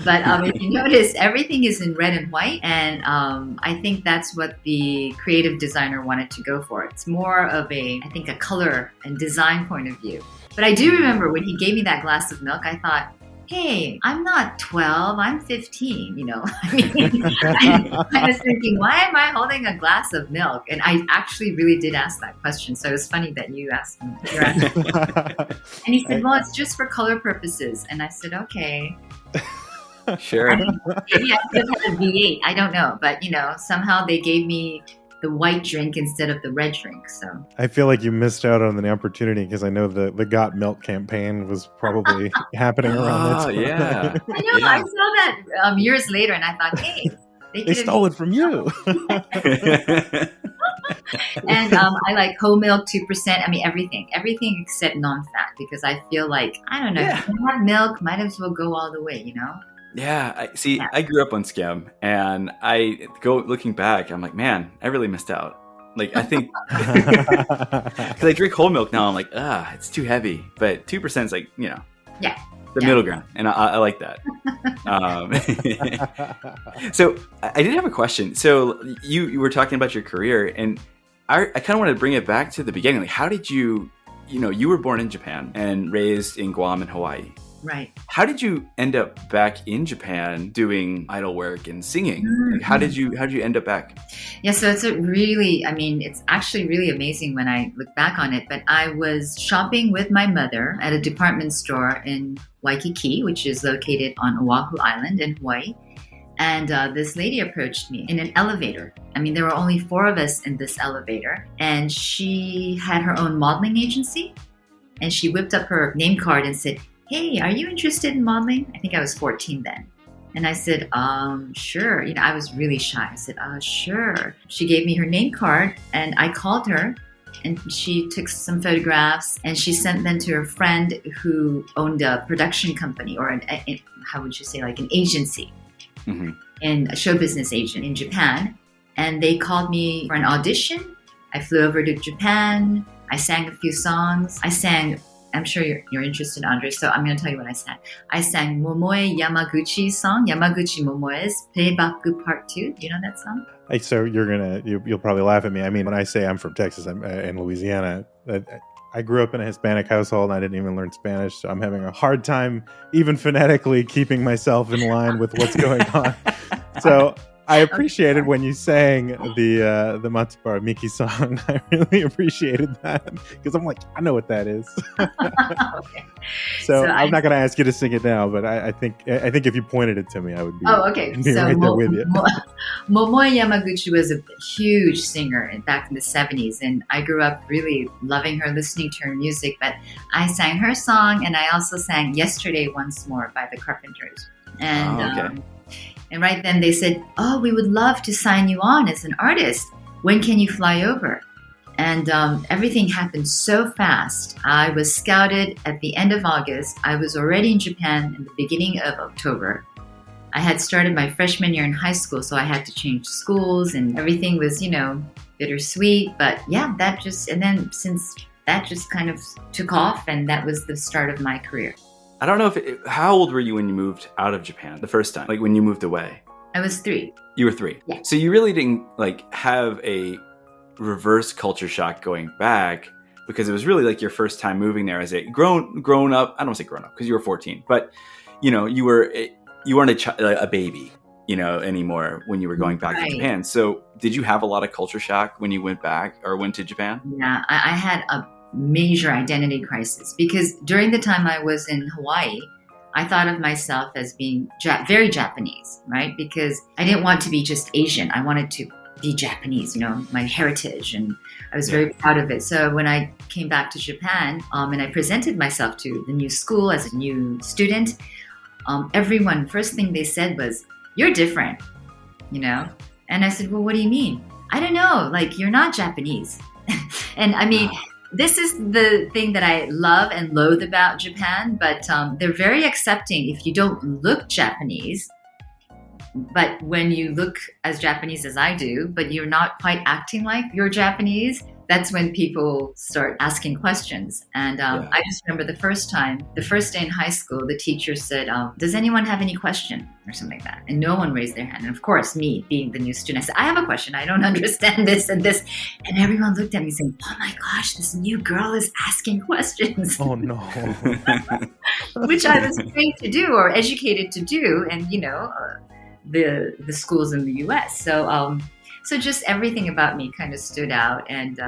Speaker 2: But if you notice, everything is in red and white, and I think that's what the creative designer wanted to go for. It's more of a color and design point of view. But I do remember when he gave me that glass of milk, I thought, hey, I'm not 12, I'm 15, I mean, I was thinking, why am I holding a glass of milk? And I actually really did ask that question. So it was funny that you asked him. And he said, well, it's just for color purposes. And I said, okay.
Speaker 3: Sure.
Speaker 2: Maybe I could have had a V8. I don't know. But, somehow they gave me the white drink instead of the red drink. So
Speaker 1: I feel like you missed out on the opportunity, because I know the Got Milk campaign was probably happening around that time.
Speaker 3: Yeah.
Speaker 2: I know. I saw that years later, and I thought, hey, they
Speaker 1: stole it from you.
Speaker 2: And I like whole milk, 2%. I mean, everything except non-fat, because I feel like, I don't know, if you have milk, might as well go all the way,
Speaker 3: Yeah, I grew up on skim, and looking back, I'm like, man, I really missed out. Like, I think, because I drink whole milk now, I'm like, it's too heavy. But 2% is like, the middle ground, and I like that. So I did have a question. So you were talking about your career, and I kind of wanted to bring it back to the beginning. Like, how did you were born in Japan and raised in Guam and Hawaii.
Speaker 2: Right.
Speaker 3: How did you end up back in Japan doing idol work and singing?
Speaker 2: Mm-hmm.
Speaker 3: Like, how did you end up back?
Speaker 2: Yeah, so it's actually really amazing when I look back on it. But I was shopping with my mother at a department store in Waikiki, which is located on Oahu Island in Hawaii. And this lady approached me in an elevator. I mean, there were only 4 of us in this elevator. And she had her own modeling agency. And she whipped up her name card and said, hey, are you interested in modeling? I think I was 14 then. And I said, sure. I was really shy. I said, sure. She gave me her name card, and I called her, and she took some photographs, and she sent them to her friend who owned a production company, or how would you say, like an agency, and a show business agent in Japan. And they called me for an audition. I flew over to Japan. I sang a few songs. I'm sure you're interested, Andre, so I'm going to tell you what I sang. I sang Momoe Yamaguchi's song, Yamaguchi Momoe's Playback Part 2. Do you know that song?
Speaker 1: So you'll probably laugh at me. I mean, when I say I'm from Texas, I'm in Louisiana. I grew up in a Hispanic household, and I didn't even learn Spanish, so I'm having a hard time, even phonetically, keeping myself in line with what's going on. So I appreciated when you sang the Matsubara Miki song. I really appreciated that, because I'm like, I know what that is.
Speaker 2: Okay.
Speaker 1: So I'm not going to ask you to sing it now, but I think if you pointed it to me, I would be, be
Speaker 2: so
Speaker 1: right there with you.
Speaker 2: Momoe Yamaguchi was a huge singer back in the 70s, and I grew up really loving her, listening to her music. But I sang her song, and I also sang Yesterday Once More by the Carpenters. And And right then they said, oh, we would love to sign you on as an artist. When can you fly over? And everything happened so fast. I was scouted at the end of August. I was already in Japan in the beginning of October. I had started my freshman year in high school, so I had to change schools and everything was, bittersweet. But yeah, since that just kind of took off, and that was the start of my career.
Speaker 3: I don't know how old were you when you moved out of Japan the first time? Like when you moved away?
Speaker 2: I was 3.
Speaker 3: You were 3.
Speaker 2: Yeah.
Speaker 3: So you really didn't have a reverse culture shock going back, because it was really like your first time moving there as a grown up. I don't want to say grown up because you were 14, but you weren't a baby, anymore when you were going back to Japan. So did you have a lot of culture shock when you went back or went to Japan?
Speaker 2: Yeah, I had a major identity crisis because during the time I was in Hawaii, I thought of myself as being very Japanese, right? Because I didn't want to be just Asian. I wanted to be Japanese, my heritage, and I was very proud of it. So when I came back to Japan and I presented myself to the new school as a new student, everyone, first thing they said was, you're different, And I said, well, what do you mean? I don't know, you're not Japanese. And I mean, this is the thing that I love and loathe about Japan, but they're very accepting if you don't look Japanese. But when you look as Japanese as I do, but you're not quite acting like you're Japanese, that's when people start asking questions. And I just remember the first day in high school, the teacher said, does anyone have any question or something like that? And no one raised their hand. And of course, me being the new student, I said, I have a question. I don't understand this and this. And everyone looked at me saying, oh my gosh, this new girl is asking questions.
Speaker 1: Oh no.
Speaker 2: Which I was trained to do or educated to do. And, the schools in the US. So just everything about me kind of stood out. And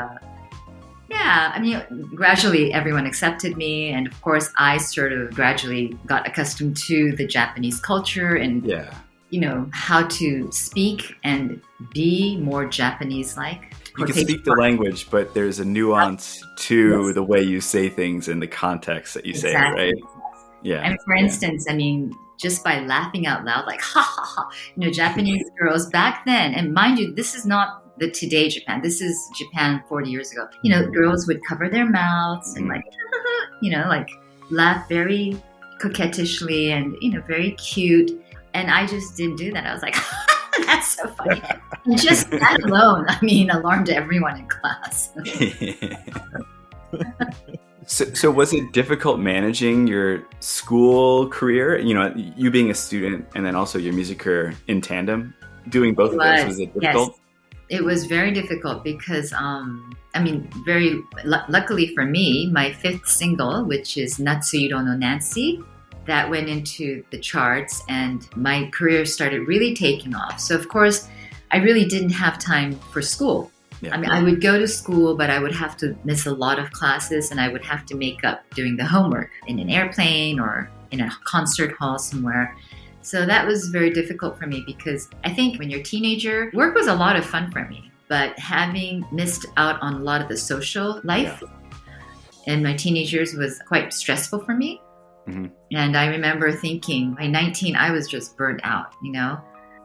Speaker 2: gradually everyone accepted me. And of course, I sort of gradually got accustomed to the Japanese culture and, how to speak and be more Japanese-like.
Speaker 3: You can speak the language, but there's a nuance to the way you say things and the context that you say it, right? Yeah.
Speaker 2: And for instance, I mean, just by laughing out loud, like, ha, ha, ha, Japanese girls back then, and mind you, this is not the today Japan, this is Japan 40 years ago, girls would cover their mouths and laugh very coquettishly and, very cute. And I just didn't do that. I was like, that's so funny. And just that alone, alarmed everyone in class.
Speaker 3: So was it difficult managing your school career? You being a student and then also your music career in tandem, doing both of those, was it difficult?
Speaker 2: Yes. It was very difficult because, very luckily for me, my 5th single, which is Natsuyuro no Nancy, that went into the charts and my career started really taking off. So of course, I really didn't have time for school. Yeah. I would go to school, but I would have to miss a lot of classes and I would have to make up doing the homework in an airplane or in a concert hall somewhere. So that was very difficult for me because I think when you're a teenager, work was a lot of fun for me, but having missed out on a lot of the social life in my teenage years was quite stressful for me. Mm-hmm. And I remember thinking by 19, I was just burnt out,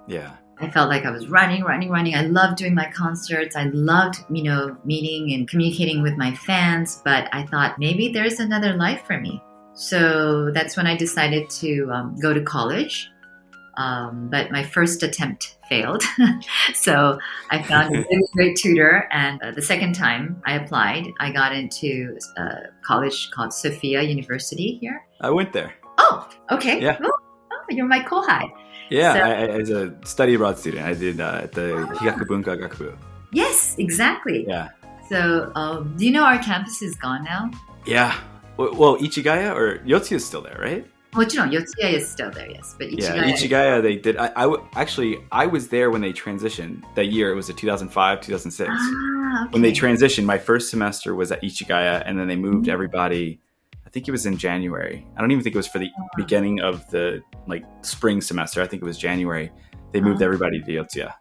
Speaker 3: Yeah.
Speaker 2: I felt like I was running. I loved doing my concerts. I loved, meeting and communicating with my fans. But I thought maybe there's another life for me. So that's when I decided to go to college. But my first attempt failed. So I found a really great tutor. And the second time I applied, I got into a college called Sophia University here.
Speaker 3: I went there.
Speaker 2: Oh, okay.
Speaker 3: Yeah.
Speaker 2: Oh, you're my kohai.
Speaker 3: Yeah, so, as a study abroad student, I did at the Higaku Bunka Gakubu.
Speaker 2: Yes, exactly.
Speaker 3: Yeah.
Speaker 2: So, do you know our campus is gone now?
Speaker 3: Yeah. Well, Ichigaya or Yotsuya is still there, right?
Speaker 2: もちろん Yotsuya is still there, yes. But
Speaker 3: Ichigaya, they did. I was there when they transitioned that year. It was 2005, 2006.
Speaker 2: Okay.
Speaker 3: When they transitioned, my first semester was at Ichigaya, and then they moved everybody. I think it was in January. I don't even think it was for the beginning of the spring semester. I think it was January. They moved everybody to Yotsuya.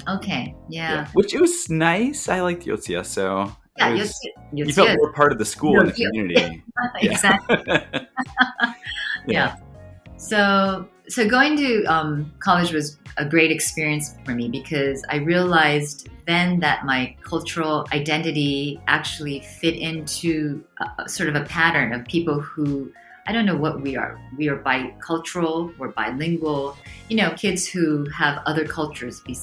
Speaker 2: Okay, yeah.
Speaker 3: Which it was nice. I liked Yotsuya, so
Speaker 2: Yotsuya.
Speaker 3: You felt more part of the school and the community.
Speaker 2: Exactly. Yeah. So going to college was a great experience for me because I realized then that my cultural identity actually fit into sort of a pattern of people who, I don't know what we are. We are bicultural, we're bilingual, kids who have other cultures who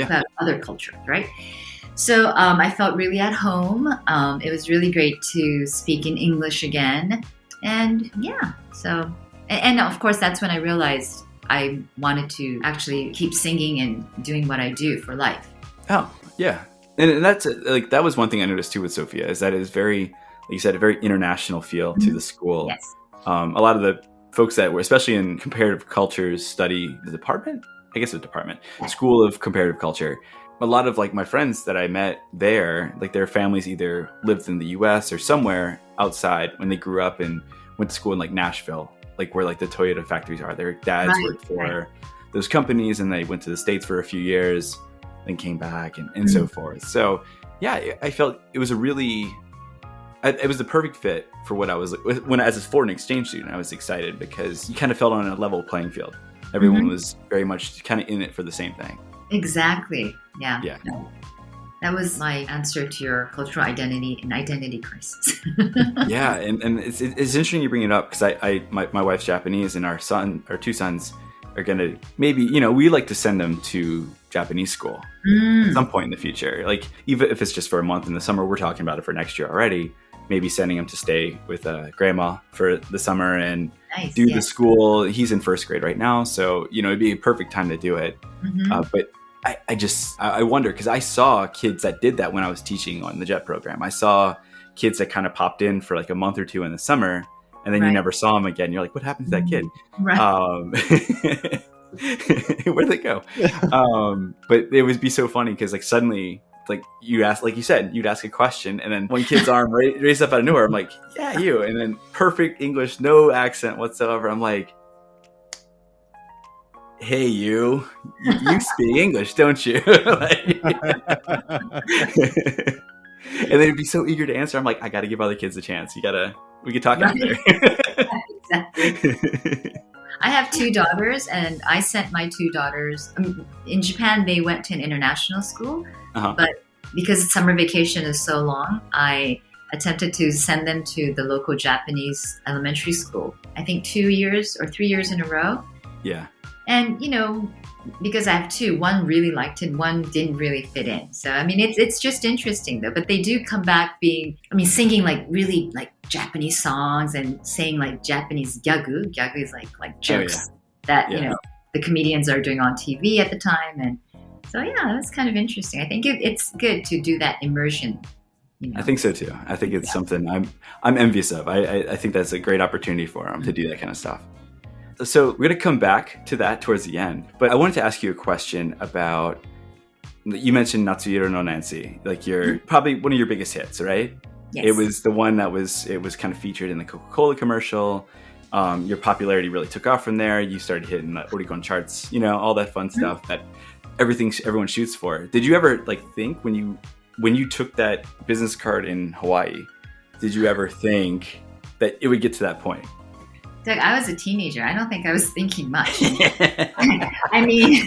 Speaker 2: have other cultures, right? So I felt really at home. It was really great to speak in English again. And and of course, that's when I realized I wanted to actually keep singing and doing what I do for life.
Speaker 3: Oh, yeah. And that's like, that was one thing I noticed too with Sophia, is that it is very, like you said, a very international feel to the school.
Speaker 2: Yes.
Speaker 3: A lot of the folks that were, especially in comparative cultures, study the department, School of Comparative Culture. A lot of like my friends that I met there, like their families either lived in the US or somewhere outside when they grew up and went to school in like Nashville, like where like the Toyota factories are. Their dads worked for those companies and they went to the States for a few years, then came back and so forth. So yeah, I felt it was it was the perfect fit for what I was, when as a foreign exchange student, I was excited because you kind of felt on a level playing field. Everyone was very much kind of in it for the same thing. Exactly.
Speaker 2: Yeah. That was my answer to your cultural identity and identity crisis.
Speaker 3: Yeah, and it's interesting you bring it up because my wife's Japanese and our two sons are gonna maybe we like to send them to Japanese school at some point in the future. Like even if it's just for a month in the summer, we're talking about it for next year already. Maybe sending him to stay with grandma for the summer and do the school. He's in first grade right now, so it'd be a perfect time to do it. But I wonder because I saw kids that did that when I was teaching on the JET program. I saw kids that kind of popped in for like a month or two in the summer, and then you never saw them again. You're like, what happened to that kid?
Speaker 2: Right.
Speaker 3: Where'd they go? But it would be so funny because like suddenly, like you asked, like you said, you'd ask a question, and then one kid's arm raised up out of nowhere. I'm like, yeah, you, and then perfect English, no accent whatsoever. I'm like, hey, you speak English, don't you? And then he'd be so eager to answer. I'm like, I got to give other kids a chance. We could talk after.
Speaker 2: Exactly. I have two daughters, and I sent my two daughters. In Japan, they went to an international school, but because summer vacation is so long, I attempted to send them to the local Japanese elementary school. I think 2 years or 3 years in a row.
Speaker 3: Yeah.
Speaker 2: And, because I have two, one really liked it, one didn't really fit in. So, I mean, it's just interesting though. But they do come back singing like really like Japanese songs and saying like Japanese gyagu. Gyagu is like jokes that, the comedians are doing on TV at the time. And so, yeah, that's kind of interesting. I think it's good to do that immersion.
Speaker 3: I think so too. I think it's something I'm envious of. I think that's a great opportunity for them to do that kind of stuff. So we're going to come back to that towards the end. But I wanted to ask you a question about, you mentioned Natsuhiro no Nancy, like probably one of your biggest hits, right?
Speaker 2: Yes.
Speaker 3: It was the one it was kind of featured in the Coca-Cola commercial. Your popularity really took off from there. You started hitting the Oricon charts, all that fun stuff that everyone shoots for. Did you ever think when you took that business card in Hawaii, did you ever think that it would get to that point?
Speaker 2: Doug, I was a teenager. I don't think I was thinking much. I mean,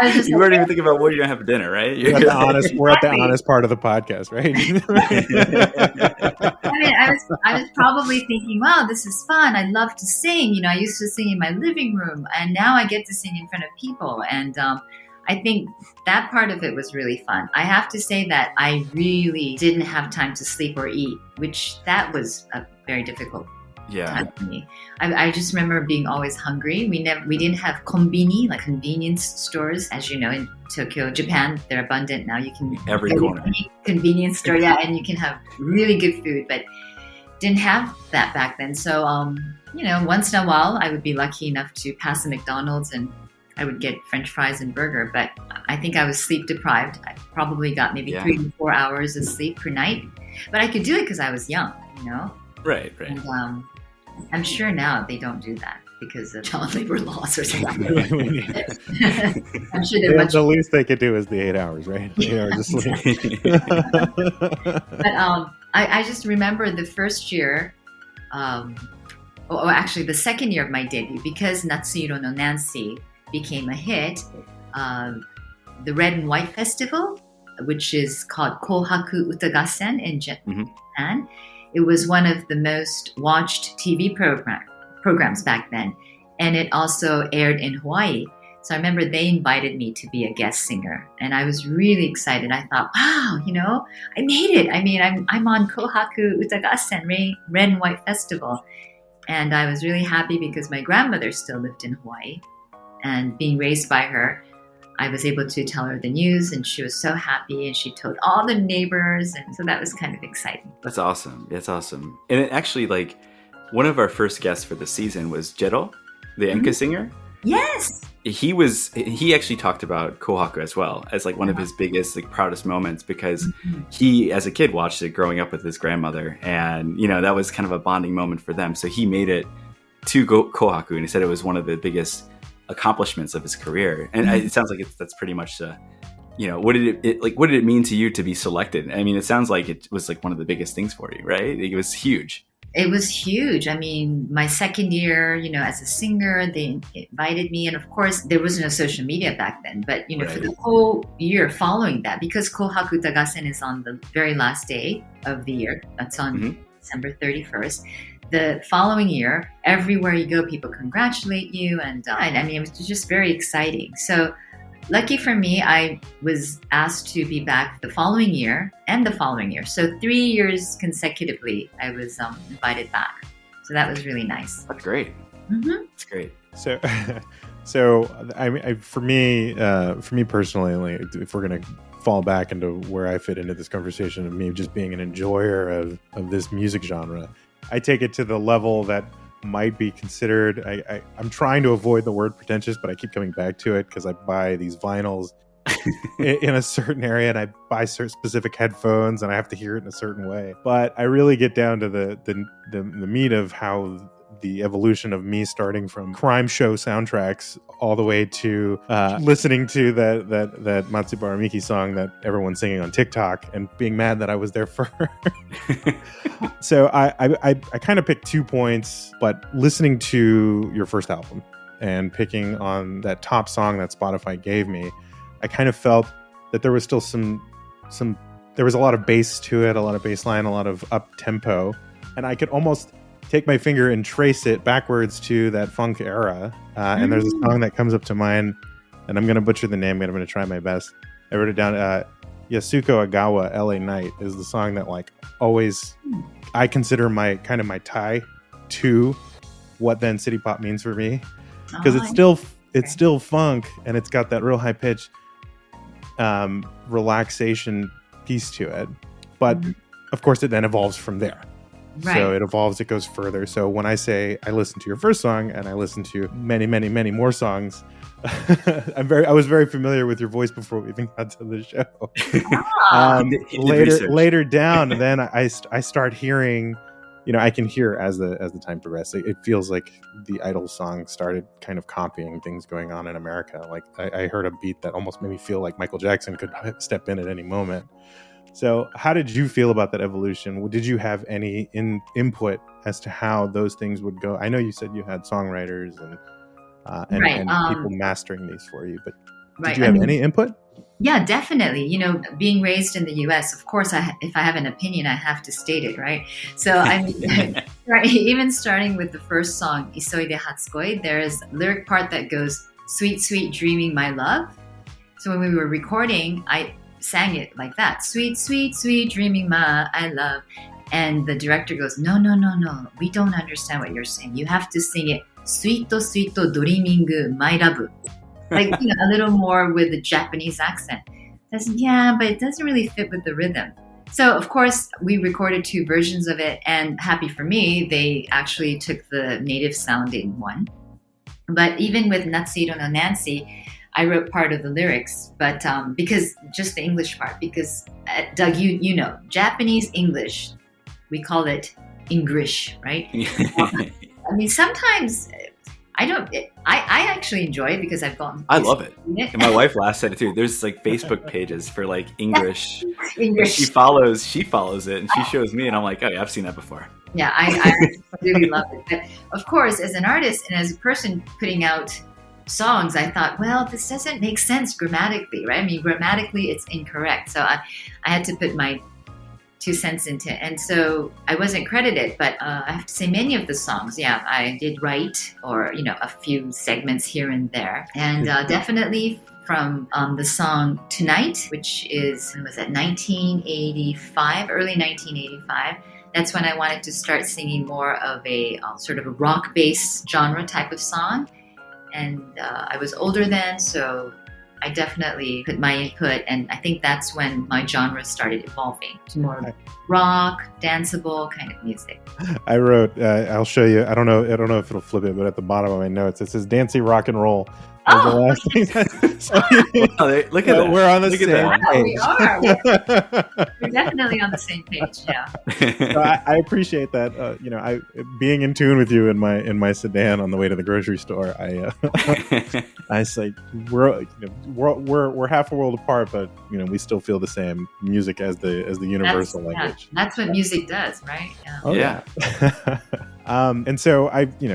Speaker 2: I was just
Speaker 3: you weren't even thinking about what you're going to have for dinner, right?
Speaker 1: We're at the honest part of the podcast, right?
Speaker 2: I mean, I was probably thinking, wow, this is fun. I love to sing. I used to sing in my living room, and now I get to sing in front of people. And I think that part of it was really fun. I have to say that I really didn't have time to sleep or eat, which that was a very difficult time for me. I just remember being always hungry. We didn't have konbini, like convenience stores, as you know, in Tokyo, Japan. They're abundant now. You can
Speaker 3: every corner
Speaker 2: convenience store, and you can have really good food, but didn't have that back then. So once in a while, I would be lucky enough to pass a McDonald's and I would get French fries and burger. But I think I was sleep deprived. I probably got maybe 3 to 4 hours of sleep per night, but I could do it because I was young.
Speaker 3: Right.
Speaker 2: And, I'm sure now they don't do that because of child labor laws or something. I'm sure they're
Speaker 1: the least they could do is the 8 hours, right? 8 hours of sleep.
Speaker 2: But I just remember the first year, actually the second year of my debut, because Natsuhiro no Nancy became a hit. the Red and White Festival, which is called Kohaku Utagassen in Japan. It was one of the most watched TV programs back then. And it also aired in Hawaii. So I remember they invited me to be a guest singer. And I was really excited. I thought, wow, I made it. I mean, I'm on Kohaku Utagassen, Red and White Festival. And I was really happy because my grandmother still lived in Hawaii. And being raised by her, I was able to tell her the news, and she was so happy, and she told all the neighbors, and so that was kind of exciting.
Speaker 3: That's awesome. That's awesome. And it actually, like, one of our first guests for the season was Jero, the Enka singer.
Speaker 2: Yes.
Speaker 3: He actually talked about Kohaku as well as like one of his biggest, like, proudest moments, because he, as a kid, watched it growing up with his grandmother, and that was kind of a bonding moment for them. So he made it to Kohaku, and he said it was one of the biggest accomplishments of his career. And it sounds like that's pretty much what did it mean to you to be selected? I mean, it sounds like it was like one of the biggest things for you, right? It was huge.
Speaker 2: It was huge. I mean, my second year, as a singer, they invited me. And of course, there was no social media back then. But, for the whole year following that, because Kohaku Utagassen is on the very last day of the year, that's on December 31st. The following year, everywhere you go, people congratulate you. And I mean, it was just very exciting. So lucky for me, I was asked to be back the following year and the following year. So 3 years consecutively, I was invited back. So that was really nice.
Speaker 3: That's great. That's great.
Speaker 1: So I mean, for me personally, like, if we're going to fall back into where I fit into this conversation of me just being an enjoyer of this music genre, I take it to the level that might be considered, I'm trying to avoid the word pretentious, but I keep coming back to it because I buy these vinyls in a certain area, and I buy specific headphones, and I have to hear it in a certain way. But I really get down to the meat of how the evolution of me starting from crime show soundtracks all the way to listening to that Matsubara Miki song that everyone's singing on TikTok and being mad that I was there first. So I kind of picked 2 points, but listening to your first album and picking on that top song that Spotify gave me, I kind of felt that there was still there was a lot of bass to it, a lot of bass line, a lot of up tempo, and I could almost take my finger and trace it backwards to that funk era. And there's a song that comes up to mind, and I'm going to butcher the name, but I'm going to try my best. I wrote it down. Yasuko Agawa, LA Night, is the song that, like, always I consider my tie to what then city pop means for me, because it's still funk, and it's got that real high pitch relaxation piece to it. But of course, it then evolves from there. Right. So it evolves, it goes further. So when I say I listened to your first song and I listened to many, many, many more songs, I was very familiar with your voice before we even got to the show. Later down, then I start hearing, I can hear as the time progressed. It feels like the Idol song started kind of copying things going on in America. Like I heard a beat that almost made me feel like Michael Jackson could step in at any moment. So how did you feel about that evolution? Did you have any input as to how those things would go? I know you said you had songwriters and people mastering these for you, but did you have any input?
Speaker 2: Yeah, definitely. Being raised in the U.S., of course, if I have an opinion, I have to state it, right? So I mean, right, even starting with the first song, Isoide Hatsukoi, there's a lyric part that goes, "Sweet, sweet dreaming, my love." So when we were recording, I sang it like that. Sweet, sweet, sweet dreaming, I love. And the director goes, no. We don't understand what you're saying. You have to sing it, sweet, sweet dreaming, my love. Like, a little more with the Japanese accent. I said, yeah, but it doesn't really fit with the rhythm. So, of course, we recorded 2 versions of it. And happy for me, they actually took the native sounding one. But even with Natsuhiro no Nancy, I wrote part of the lyrics, but because just the English part, because Doug, you know, Japanese English, we call it English, right? I mean, sometimes I actually enjoy it because I've gotten.
Speaker 3: I love it. And my wife laughs at it too. There's like Facebook pages for like English. She follows it and she shows me and I'm like, oh yeah, I've seen that before.
Speaker 2: Yeah, I really love it. But of course, as an artist and as a person putting out songs, I thought, well, this doesn't make sense grammatically, right? I mean, grammatically, it's incorrect. So I had to put my 2 cents into it. And so I wasn't credited, but I have to say many of the songs, I did write, or, a few segments here and there. And definitely from the song Tonight, which was at 1985, early 1985. That's when I wanted to start singing more of a sort of a rock-based genre type of song. And I was older then, so I definitely put my input, and I think that's when my genre started evolving to more rock, danceable kind of music.
Speaker 1: I wrote, I'll show you. I don't know if it'll flip it, but at the bottom of my notes it says "Dancey Rock and Roll." The last thing.
Speaker 3: Look at that.
Speaker 1: We're on the same page.
Speaker 2: We are. We're definitely on the same page. Yeah.
Speaker 1: So I appreciate that. I being in tune with you in my sedan on the way to the grocery store. I say we're half a world apart, but we still feel the same music as the universal language.
Speaker 2: That's what music does, right? Yeah.
Speaker 1: Oh, yeah. And so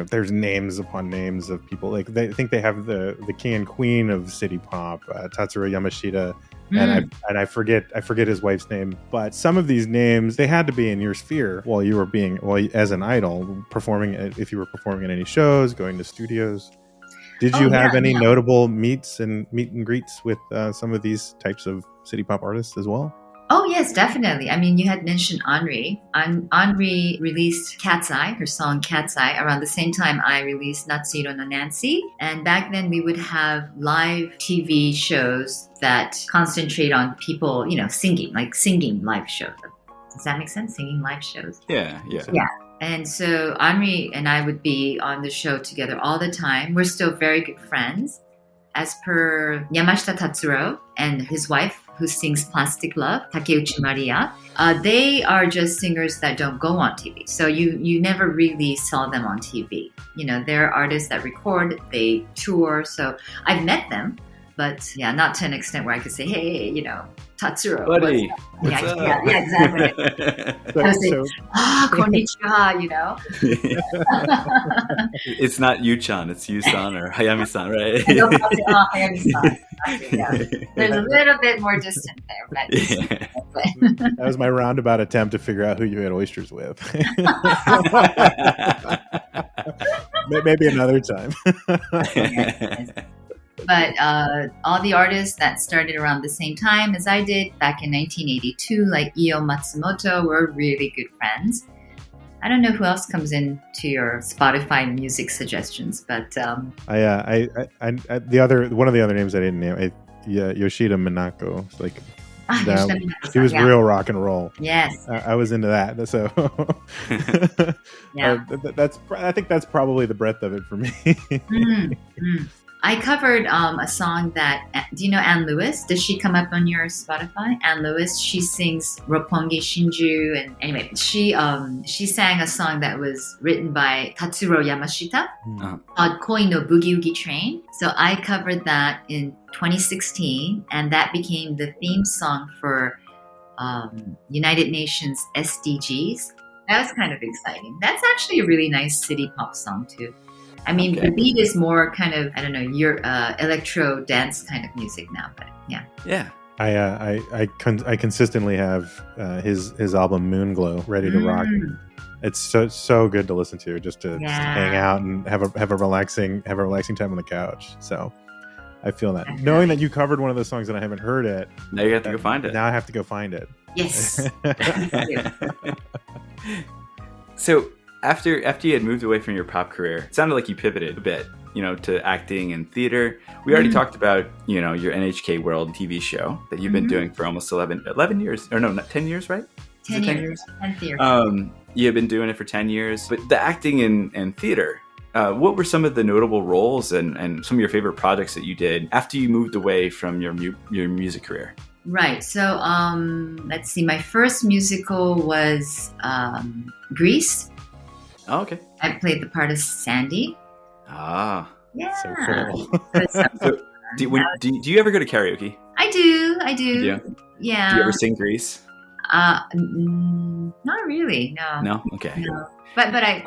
Speaker 1: there's names upon names of people. Like they think they have the king and queen of city pop, Tatsuro Yamashita, and I forget his wife's name. But some of these names, they had to be in your sphere while you were as an idol performing. If you were performing in any shows, going to studios. Did you have any notable meet and greets with some of these types of city pop artists as well?
Speaker 2: Oh, yes, definitely. I mean, you had mentioned Henri. Henri released Cat's Eye, her song Cat's Eye, around the same time I released Natsuhiro no Nancy. And back then we would have live TV shows that concentrate on people, singing, like singing live shows. Does that make sense? Singing live shows?
Speaker 3: Yeah.
Speaker 2: And so Henri and I would be on the show together all the time. We're still very good friends. As per Yamashita Tatsuro and his wife, who sings Plastic Love, Takeuchi Maria, they are just singers that don't go on TV. So you never really saw them on TV. They're artists that record, they tour. So I've met them, but not to an extent where I could say, hey, Tatsuro.
Speaker 3: Buddy.
Speaker 2: What's up? Yeah, exactly. I would say, konnichiwa,
Speaker 3: It's not Yu-chan, it's Yu-san or Hayami-san, right?
Speaker 2: Hayami-san. Yeah. There's a little bit more distant there, but
Speaker 1: that was my roundabout attempt to figure out who you had oysters with. Maybe another time.
Speaker 2: But all the artists that started around the same time as I did back in 1982, like Io Matsumoto, were really good friends. I don't know who else comes into your Spotify music suggestions, but
Speaker 1: one of the other names I didn't name, Yoshida Minako. She was real rock and roll.
Speaker 2: Yes,
Speaker 1: I was into that. So I think that's probably the breadth of it for me.
Speaker 2: I covered a song that, do you know Anne Lewis? Does she come up on your Spotify? Anne Lewis, she sings Roppongi Shinju, and anyway, she sang a song that was written by Tatsuro Yamashita called Koi no Boogie Oogie Train. So I covered that in 2016, and that became the theme song for United Nations SDGs. That was kind of exciting. That's actually a really nice city pop song too. I mean, The beat is more kind of, I don't know, your electro dance kind of music now, but yeah.
Speaker 3: Yeah.
Speaker 1: I consistently have his album Moonglow ready to rock. It's so good to listen to, just to hang out and have a relaxing time on the couch. So I feel that.
Speaker 2: Okay.
Speaker 1: Knowing that you covered one of those songs that I haven't heard it.
Speaker 3: Now you have to go find it.
Speaker 1: Now I have to go find it.
Speaker 2: Yes.
Speaker 3: So after you had moved away from your pop career, it sounded like you pivoted a bit, to acting and theater. We already talked about, your NHK World TV show that you've been doing for almost 11 years. Or no, not 10 years, right?
Speaker 2: 10 years. 10 years.
Speaker 3: You've been doing it for 10 years. But the acting and theater, what were some of the notable roles and some of your favorite projects that you did after you moved away from your music career?
Speaker 2: Right. So let's see. My first musical was Grease.
Speaker 3: Oh, okay.
Speaker 2: I played the part of Sandy.
Speaker 3: Ah.
Speaker 2: Yeah.
Speaker 1: So cool.
Speaker 3: So, do you ever go to karaoke?
Speaker 2: I do.
Speaker 3: Yeah.
Speaker 2: Yeah.
Speaker 3: Do you ever sing Grease?
Speaker 2: Not really. No.
Speaker 3: No. Okay.
Speaker 2: No. But I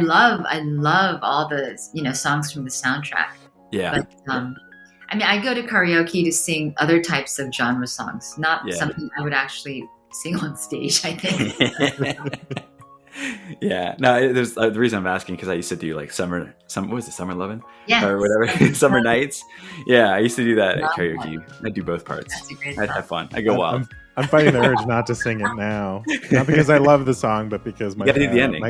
Speaker 2: love all the songs from the soundtrack.
Speaker 3: Yeah.
Speaker 2: But I mean, I go to karaoke to sing other types of genre songs, not something I would actually sing on stage, I think.
Speaker 3: Yeah. No, there's the reason I'm asking because I used to do like summer what was it, Summer Lovin'?
Speaker 2: Yeah.
Speaker 3: Or whatever, summer nights. Yeah, I used to do that at karaoke. I do both parts.
Speaker 2: That's a great
Speaker 3: I'd
Speaker 2: song.
Speaker 3: have fun. I go wild.
Speaker 1: I'm fighting the urge not to sing it now, not because I love the song, but because my
Speaker 3: You gotta do the ending.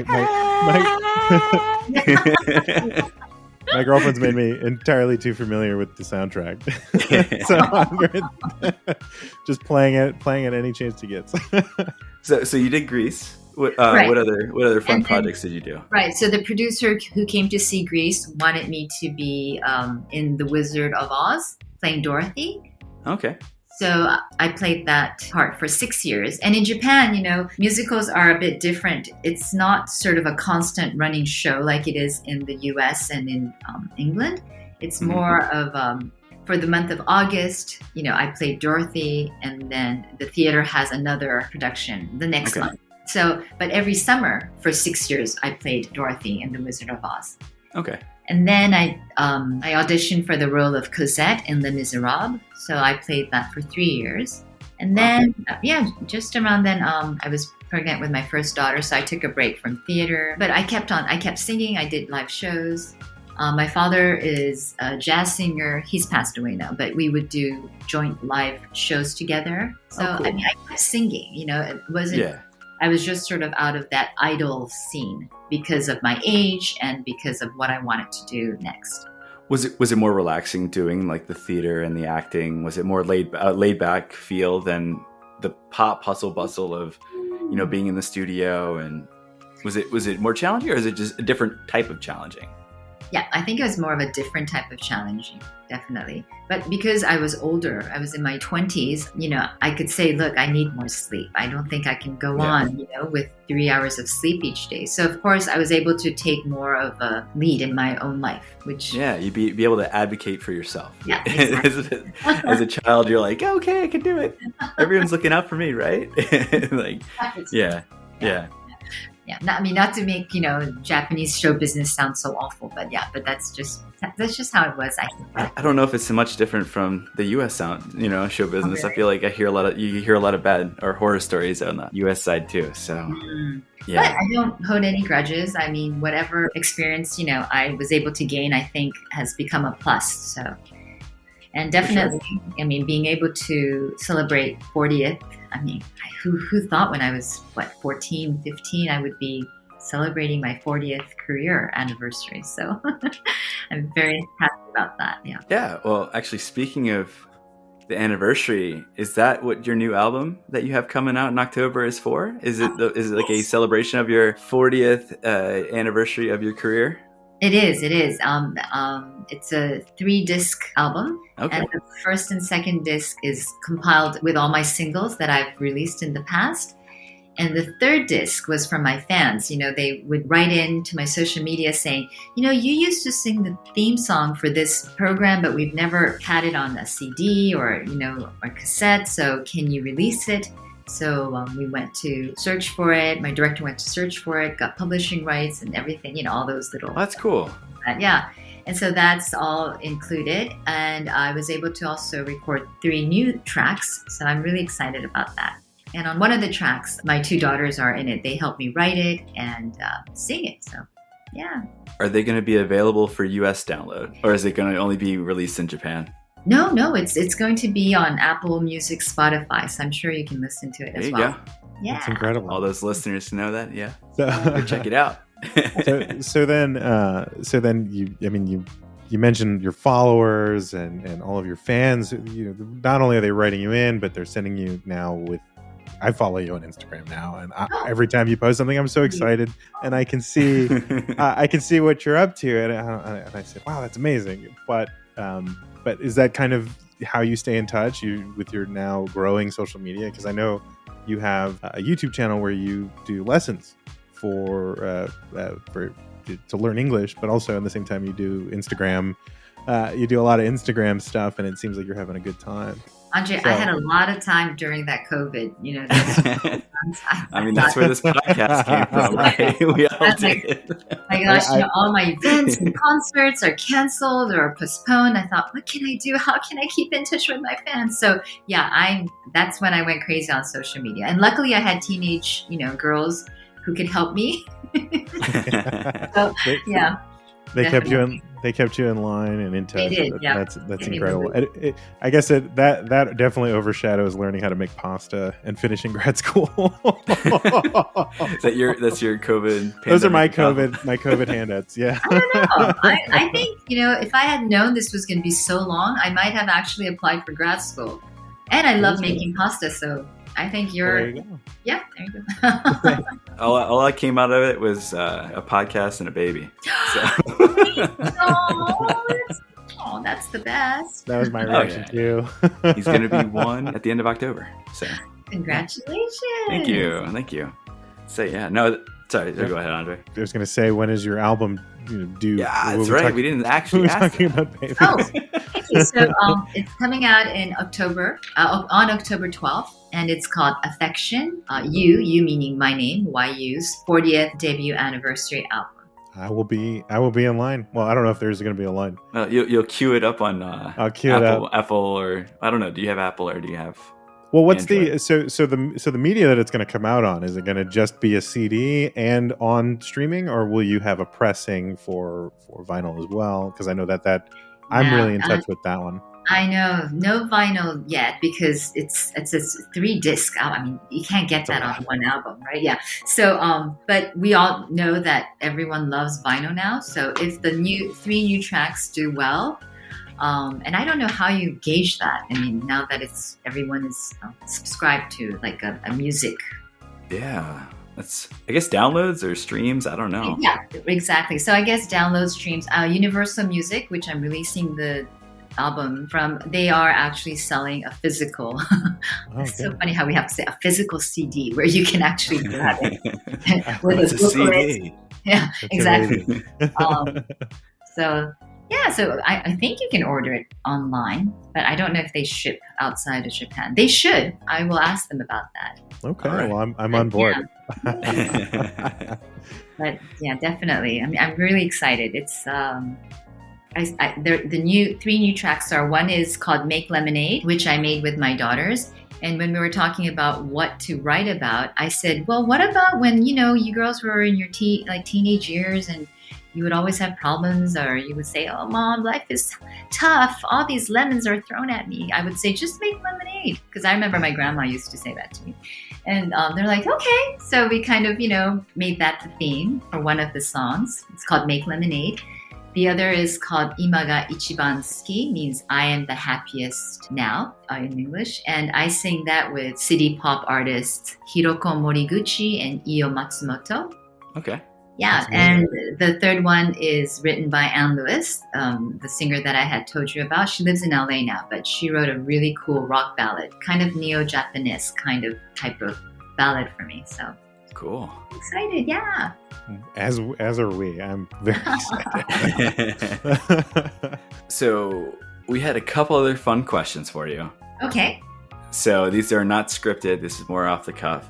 Speaker 1: My girlfriend's made me entirely too familiar with the soundtrack, so I'm just playing it any chance he gets.
Speaker 3: So you did Grease. What
Speaker 2: Right.
Speaker 3: what other fun
Speaker 2: And then-
Speaker 3: projects did you do?
Speaker 2: Right. So the producer who came to see Grease wanted me to be in The Wizard of Oz, playing Dorothy.
Speaker 3: Okay.
Speaker 2: So I played that part for 6 years. And in Japan, you know, musicals are a bit different. It's not sort of a constant running show like it is in the US and in England. It's more of, for the month of August, you know, I played Dorothy, and then the theater has another production the next month. So, but every summer for 6 years, I played Dorothy in The Wizard of Oz.
Speaker 3: Okay.
Speaker 2: And then I auditioned for the role of Cosette in Les Miserables. So I played that for 3 years. And then, just around then, I was pregnant with my first daughter. So I took a break from theater. But I kept singing. I did live shows. My father is a jazz singer. He's passed away now. But we would do joint live shows together. So,
Speaker 3: cool.
Speaker 2: I mean, I kept singing. You know, it wasn't...
Speaker 3: Yeah.
Speaker 2: I was just sort of out of that idol scene because of my age and because of what I wanted to do next.
Speaker 3: Was it more relaxing doing like the theater and the acting? Was it more laid back feel than the pop hustle bustle of, you know, being in the studio? And was it more challenging, or is it just a different type of challenging?
Speaker 2: Yeah, I think it was more of a different type of challenging, definitely. But because I was older, I was in my 20s, you know, I could say, look, I need more sleep. I don't think I can go on, you know, with 3 hours of sleep each day. So, of course, I was able to take more of a lead in my own life, which...
Speaker 3: Yeah, you'd be able to advocate for yourself.
Speaker 2: Yeah, exactly.
Speaker 3: As a child, you're like, okay, I can do it. Everyone's looking out for me, right? Like, yeah.
Speaker 2: Yeah, not to make, you know, Japanese show business sound so awful, but that's just how it was.
Speaker 3: I don't know if it's so much different from the U.S. sound, you know, show business. I feel like you hear a lot of bad or horror stories on the U.S. side too. So, yeah.
Speaker 2: But I don't hold any grudges. I mean, whatever experience, you know, I was able to gain, I think has become a plus. So, and definitely, I mean, being able to celebrate 40th. I mean, who thought when I was, 14, 15, I would be celebrating my 40th career anniversary. So I'm very happy about that. Yeah.
Speaker 3: Yeah. Well, actually, speaking of the anniversary, is that what your new album that you have coming out in October is for? Is it like a celebration of your 40th anniversary of your career?
Speaker 2: It is. It's a 3-disc album.
Speaker 3: Okay.
Speaker 2: And the first and second disc is compiled with all my singles that I've released in the past. And the third disc was from my fans. You know, they would write in to my social media saying, you know, you used to sing the theme song for this program, but we've never had it on a CD or, you know, or cassette. So can you release it? So we went to search for it. My director went to search for it, got publishing rights and everything, you know, all those little...
Speaker 3: Oh, that's cool.
Speaker 2: Yeah. And so that's all included. And I was able to also record 3 new tracks. So I'm really excited about that. And on one of the tracks, my 2 daughters are in it. They helped me write it and sing it. So, yeah.
Speaker 3: Are they going to be available for US download? Or is it going to only be released in Japan?
Speaker 2: No, it's going to be on Apple Music, Spotify. So I'm sure you can listen to it as well.
Speaker 3: There you go.
Speaker 2: Yeah.
Speaker 1: That's incredible.
Speaker 3: All those listeners know that, yeah.
Speaker 1: So,
Speaker 3: Check it out.
Speaker 1: so then you mentioned your followers and all of your fans. You know, not only are they writing you in, but they're sending you now with. I follow you on Instagram now, and every time you post something, I'm so excited, and I can see what you're up to, and I said, "Wow, that's amazing." But is that kind of how you stay in touch with your now growing social media? Because I know you have a YouTube channel where you do lessons to learn English, but also at the same time you do Instagram. You do a lot of Instagram stuff, and it seems like you're having a good time.
Speaker 2: Andre,
Speaker 1: So-
Speaker 2: I had a lot of time during that COVID.
Speaker 3: I mean, that's where this podcast came from, right? We all did.
Speaker 2: My gosh, all my events and concerts are canceled or postponed. I thought, what can I do? How can I keep in touch with my fans? So yeah, that's when I went crazy on social media. And luckily I had teenage, girls who could help me. So yeah.
Speaker 1: They kept you in line and in touch.
Speaker 2: They did, yeah.
Speaker 1: That's incredible. I guess that definitely overshadows learning how to make pasta and finishing grad school.
Speaker 3: That's your COVID?
Speaker 1: Those are my COVID handouts. Yeah.
Speaker 2: I don't know. I think if I had known this was going to be so long, I might have actually applied for grad school. And I love making pasta, so I think
Speaker 1: there you go.
Speaker 2: Yeah, there you go.
Speaker 3: all that came out of it was a podcast and a baby. So.
Speaker 2: That's the best.
Speaker 1: That was my reaction too.
Speaker 3: He's going to be 1 at the end of October. So
Speaker 2: congratulations.
Speaker 3: Thank you. So yeah, no, sorry. Go ahead, Andre.
Speaker 1: I was going to say, when is your album due?
Speaker 3: Yeah, that's right. We didn't actually
Speaker 1: we were
Speaker 3: ask
Speaker 1: talking
Speaker 3: that.
Speaker 1: about babies.
Speaker 2: Oh, thank you. So it's coming out in October, on October 12th. And it's called Affection, you meaning my name, YU's 40th debut anniversary album.
Speaker 1: I will be in line. Well, I don't know if there's going to be a line.
Speaker 3: You'll queue it up on
Speaker 1: I'll queue it up.
Speaker 3: Apple, or I don't know. Do you have Apple or do you have?
Speaker 1: Well, what's
Speaker 3: Android?
Speaker 1: the media that it's going to come out on? Is it going to just be a CD and on streaming, or will you have a pressing for vinyl as well? Because I know that I'm really in touch with that one.
Speaker 2: I know, no vinyl yet because it's a 3-disc album. I mean, you can't get that on one album, right? Yeah. So, but we all know that everyone loves vinyl now. So if the 3 new tracks do well, and I don't know how you gauge that. I mean, now that everyone is subscribed to like a music.
Speaker 3: Yeah. That's, I guess, downloads or streams. I don't know.
Speaker 2: Yeah, exactly. So I guess download streams. Universal Music, which I'm releasing the album from, they are actually selling a physical. It's so funny how we have to say a physical CD where you can actually grab it.
Speaker 3: With a CD.
Speaker 2: Yeah,
Speaker 1: That's
Speaker 2: exactly. So I think you can order it online, but I don't know if they ship outside of Japan. They should. I will ask them about that.
Speaker 1: Okay,
Speaker 3: right.
Speaker 1: well, I'm on board.
Speaker 2: Yeah. But yeah, definitely. I mean, I'm really excited. It's the 3 new tracks are, one is called Make Lemonade, which I made with my daughters. And when we were talking about what to write about, I said, well, what about when, you girls were in your teenage years and you would always have problems, or you would say, oh, Mom, life is tough. All these lemons are thrown at me. I would say, just make lemonade. Because I remember my grandma used to say that to me. And they're like, okay. So we kind of, made that the theme for one of the songs. It's called Make Lemonade. The other is called Ima ga ichiban suki, means I am the happiest now in English. And I sing that with city pop artists Hiroko Moriguchi and Io Matsumoto.
Speaker 3: Okay.
Speaker 2: Yeah, and the third one is written by Anne Lewis, the singer that I had told you about. She lives in LA now, but she wrote a really cool rock ballad, kind of neo-Japanese kind of type of ballad for me. So
Speaker 3: cool.
Speaker 2: I'm excited, yeah.
Speaker 1: As are we. I'm very excited.
Speaker 3: So we had a couple other fun questions for you.
Speaker 2: Okay.
Speaker 3: So these are not scripted. This is more off the cuff.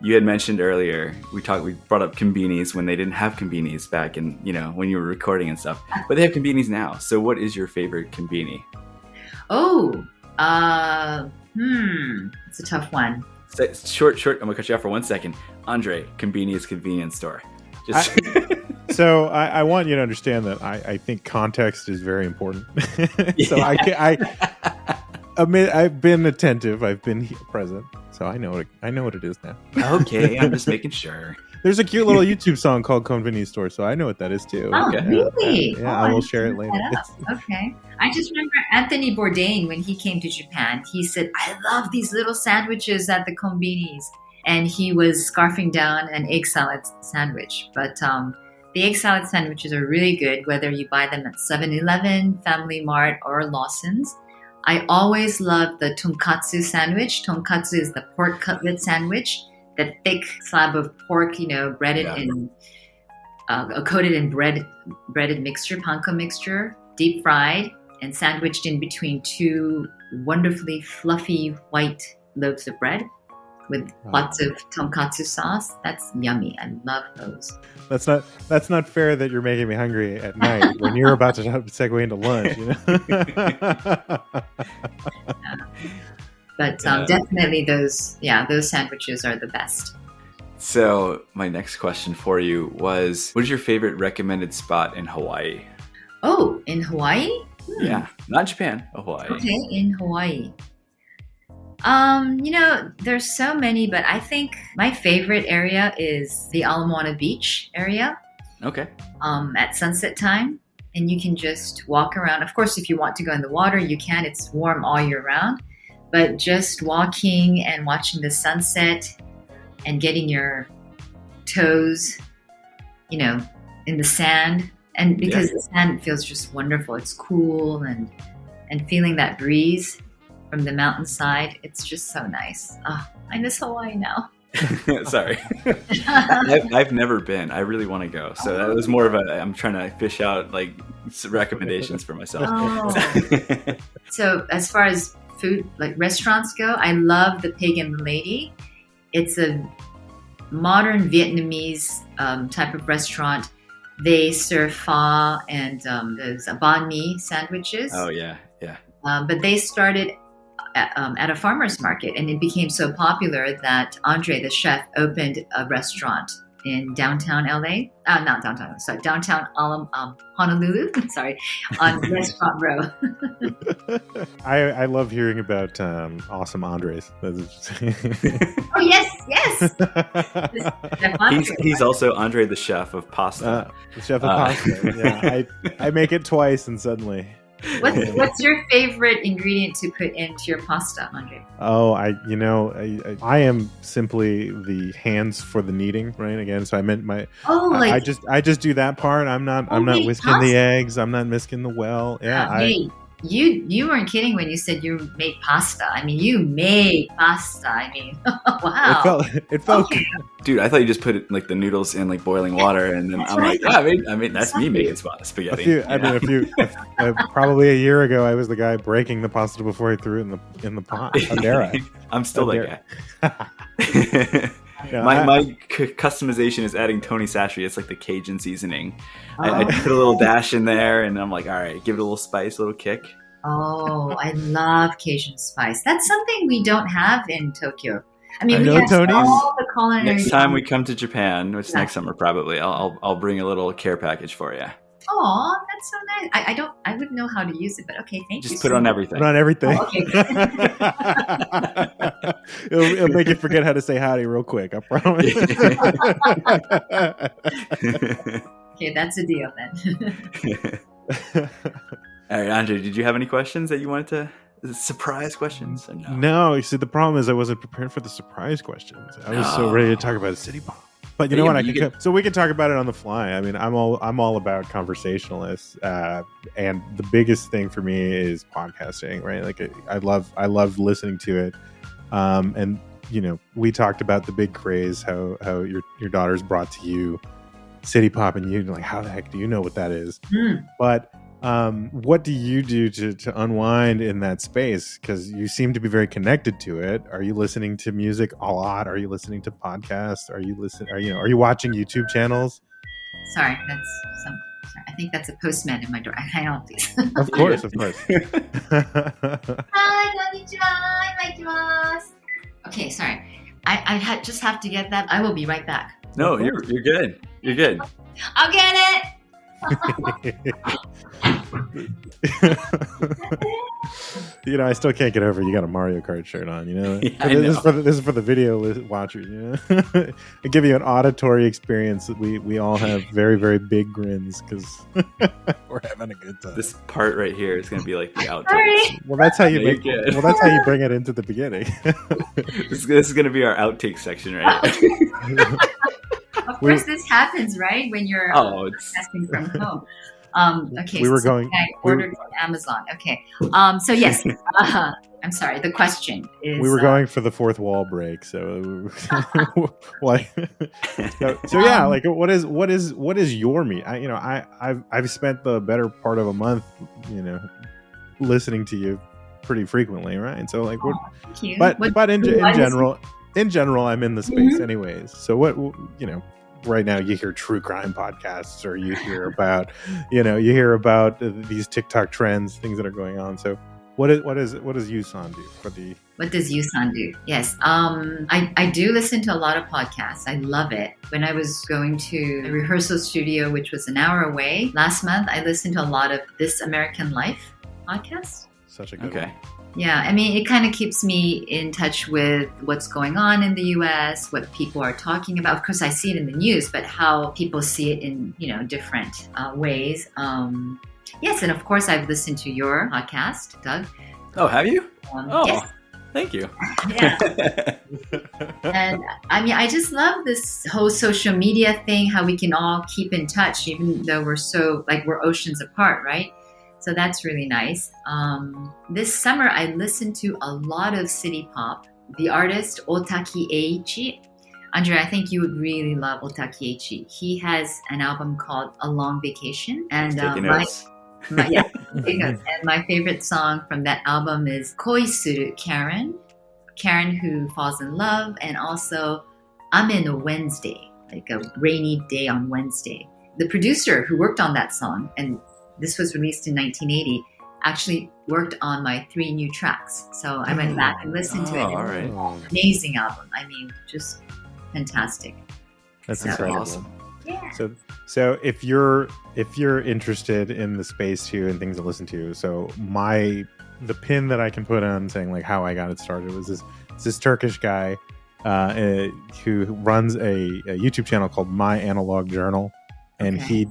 Speaker 3: You had mentioned earlier, we brought up konbinis when they didn't have konbinis back in, when you were recording and stuff. But they have konbinis now. So what is your favorite konbini?
Speaker 2: Oh, it's a tough one.
Speaker 3: Short. I'm going to cut you off for 1 second. Andre, konbini is convenience store.
Speaker 1: So I want you to understand that I think context is very important. So I've been attentive. I've been present. So I know what it is now.
Speaker 3: Okay, I'm just making sure.
Speaker 1: There's a cute little YouTube song called Convenience Store, so I know what that is too.
Speaker 2: Oh,
Speaker 3: Okay.
Speaker 2: really?
Speaker 1: I will share it later.
Speaker 2: Okay. I just remember Anthony Bourdain, when he came to Japan, he said, I love these little sandwiches at the konbinis. And he was scarfing down an egg salad sandwich. But the egg salad sandwiches are really good, whether you buy them at 7-Eleven, Family Mart, or Lawson's. I always love the tonkatsu sandwich. Tonkatsu is the pork cutlet sandwich, the thick slab of pork, breaded in, coated in breaded mixture, panko mixture, deep fried, and sandwiched in between 2 wonderfully fluffy white loaves of bread with lots of tonkatsu sauce. That's yummy. I love those.
Speaker 1: That's not fair that you're making me hungry at night when you're about to segue into lunch.
Speaker 2: But definitely those sandwiches are the best.
Speaker 3: So my next question for you was, what is your favorite recommended spot in Hawaii?
Speaker 2: Oh, in Hawaii?
Speaker 3: Yeah, not Japan, Hawaii.
Speaker 2: Okay, in Hawaii. There's so many, but I think my favorite area is the Ala Moana Beach area.
Speaker 3: Okay.
Speaker 2: At sunset time, and you can just walk around. Of course, if you want to go in the water, you can. It's warm all year round. But just walking and watching the sunset and getting your toes, in the sand. And because the sand feels just wonderful. It's cool and feeling that breeze from the mountainside. It's just so nice. Oh, I miss Hawaii now.
Speaker 3: Sorry. I've never been. I really want to go. So that was more of I'm trying to fish out like recommendations for myself.
Speaker 2: Oh. So as far as food, like restaurants go, I love the Pig and the Lady. It's a modern Vietnamese type of restaurant. They serve pho and those banh mi sandwiches.
Speaker 3: Oh, yeah.
Speaker 2: But they started at a farmer's market, and it became so popular that Andre, the chef, opened a restaurant in downtown LA. Not downtown, sorry, downtown Honolulu. Sorry, on Restaurant Row.
Speaker 1: I love hearing about awesome Andres.
Speaker 2: Oh yes.
Speaker 3: He's also Andre, the chef of pasta.
Speaker 1: The chef of pasta. Yeah, I make it twice, and suddenly.
Speaker 2: What's your favorite ingredient to put into your pasta, Andre?
Speaker 1: Oh, I am simply the hands for the kneading, right? Again, so I meant my.
Speaker 2: Oh,
Speaker 1: I just do that part. I'm not whisking pasta? The eggs. I'm not whisking the well. Yeah.
Speaker 2: You weren't kidding when you said you made pasta. I mean, you made pasta. I mean, wow.
Speaker 1: It felt
Speaker 2: okay.
Speaker 3: Dude, I thought you just put it, like the noodles in like boiling water, and then I'm like, I mean, that's me making spaghetti.
Speaker 1: Probably a year ago, I was the guy breaking the pasta before I threw it in the pot. How dare I?
Speaker 3: I'm still that guy. My customization is adding Tony Sashimi. It's like the Cajun seasoning. I put a little dash in there, and I'm like, all right, give it a little spice, a little kick.
Speaker 2: Oh, I love Cajun spice. That's something we don't have in Tokyo. I mean,
Speaker 1: we have all
Speaker 2: the culinary.
Speaker 3: Next time we come to Japan, which is next summer probably, I'll bring a little care package for you.
Speaker 2: Oh, that's so nice. I wouldn't know how to use it, but okay, thank you.
Speaker 3: Just put it on everything.
Speaker 1: Put on everything.
Speaker 2: Oh, okay.
Speaker 1: It'll make you forget how to say howdy real quick, I promise.
Speaker 2: Okay, that's a deal then.
Speaker 3: All right, Andre, did you have any questions that you wanted to... Surprise questions? Or no?
Speaker 1: No, you see, the problem is I wasn't prepared for the surprise questions. I was so ready to talk about a city pop. But you know what? So we can talk about it on the fly. I mean, I'm all about conversationalists, and the biggest thing for me is podcasting. Right? Like I love listening to it. And we talked about the big craze, how your daughter's brought to you city pop, and you're like, how the heck do you know what that is? But what do you do to unwind in that space? Because you seem to be very connected to it. Are you listening to music a lot? Are you listening to podcasts? Are you watching YouTube channels?
Speaker 2: Sorry, I think that's a postman in my door. Hang on, please.
Speaker 1: Of course.
Speaker 2: Hi, konnichiwa. Itadakimasu. Okay, sorry. I just have to get that. I will be right back.
Speaker 3: No, you're good. You're good.
Speaker 2: I'll get it.
Speaker 1: I still can't get over you got a Mario Kart shirt on. This is for the video watchers. I give you an auditory experience that we all have very, very big grins because we're having a good time.
Speaker 3: This part right here is going to be like the outtakes.
Speaker 1: Well, that's how you that's how you bring it into the beginning.
Speaker 3: This is going to be our outtake section, right?
Speaker 2: Of course, this happens, right? When you're testing from home. Okay, I ordered from Amazon. Okay. So yes, I'm sorry. The question is...
Speaker 1: We were going for the fourth wall break. So like, yeah, like what is your meat? I've spent the better part of a month, listening to you pretty frequently, right? So like,
Speaker 2: Thank you.
Speaker 1: but in general, I'm in the space anyways. So what, you know, right now you hear true crime podcasts, or you hear about, these TikTok trends, things that are going on. So what does Yusan do for the?
Speaker 2: What does Yusan do? Yes, I do listen to a lot of podcasts. I love it. When I was going to a rehearsal studio, which was an hour away last month, I listened to a lot of This American Life podcast.
Speaker 1: Such a good one.
Speaker 2: Yeah, I mean, it kind of keeps me in touch with what's going on in the U.S., what people are talking about. Of course, I see it in the news, but how people see it in, different ways. Yes, and of course, I've listened to your podcast, Doug.
Speaker 3: Oh, have you?
Speaker 2: Yes.
Speaker 3: Thank you.
Speaker 2: Yeah. And I mean, I just love this whole social media thing, how we can all keep in touch, even though we're oceans apart, right? So that's really nice. This summer, I listened to a lot of city pop. The artist, Otaki Eiichi. Andre, I think you would really love Otaki Eiichi. He has an album called A Long Vacation. And
Speaker 3: taking notes.
Speaker 2: And my favorite song from that album is Koi Suru Karen who falls in love, and also Ame no Wednesday, like a rainy day on Wednesday. The producer who worked on that song, and this was released in 1980, actually worked on my 3 new tracks. So I went back and listened to it.
Speaker 3: All right.
Speaker 2: Amazing album. I mean, just fantastic.
Speaker 1: That's incredible.
Speaker 3: Awesome.
Speaker 2: Yeah.
Speaker 1: So if you're interested in the space too and things to listen to, so the pin that I can put on saying like how I got it started was this Turkish guy who runs a YouTube channel called My Analog Journal, and he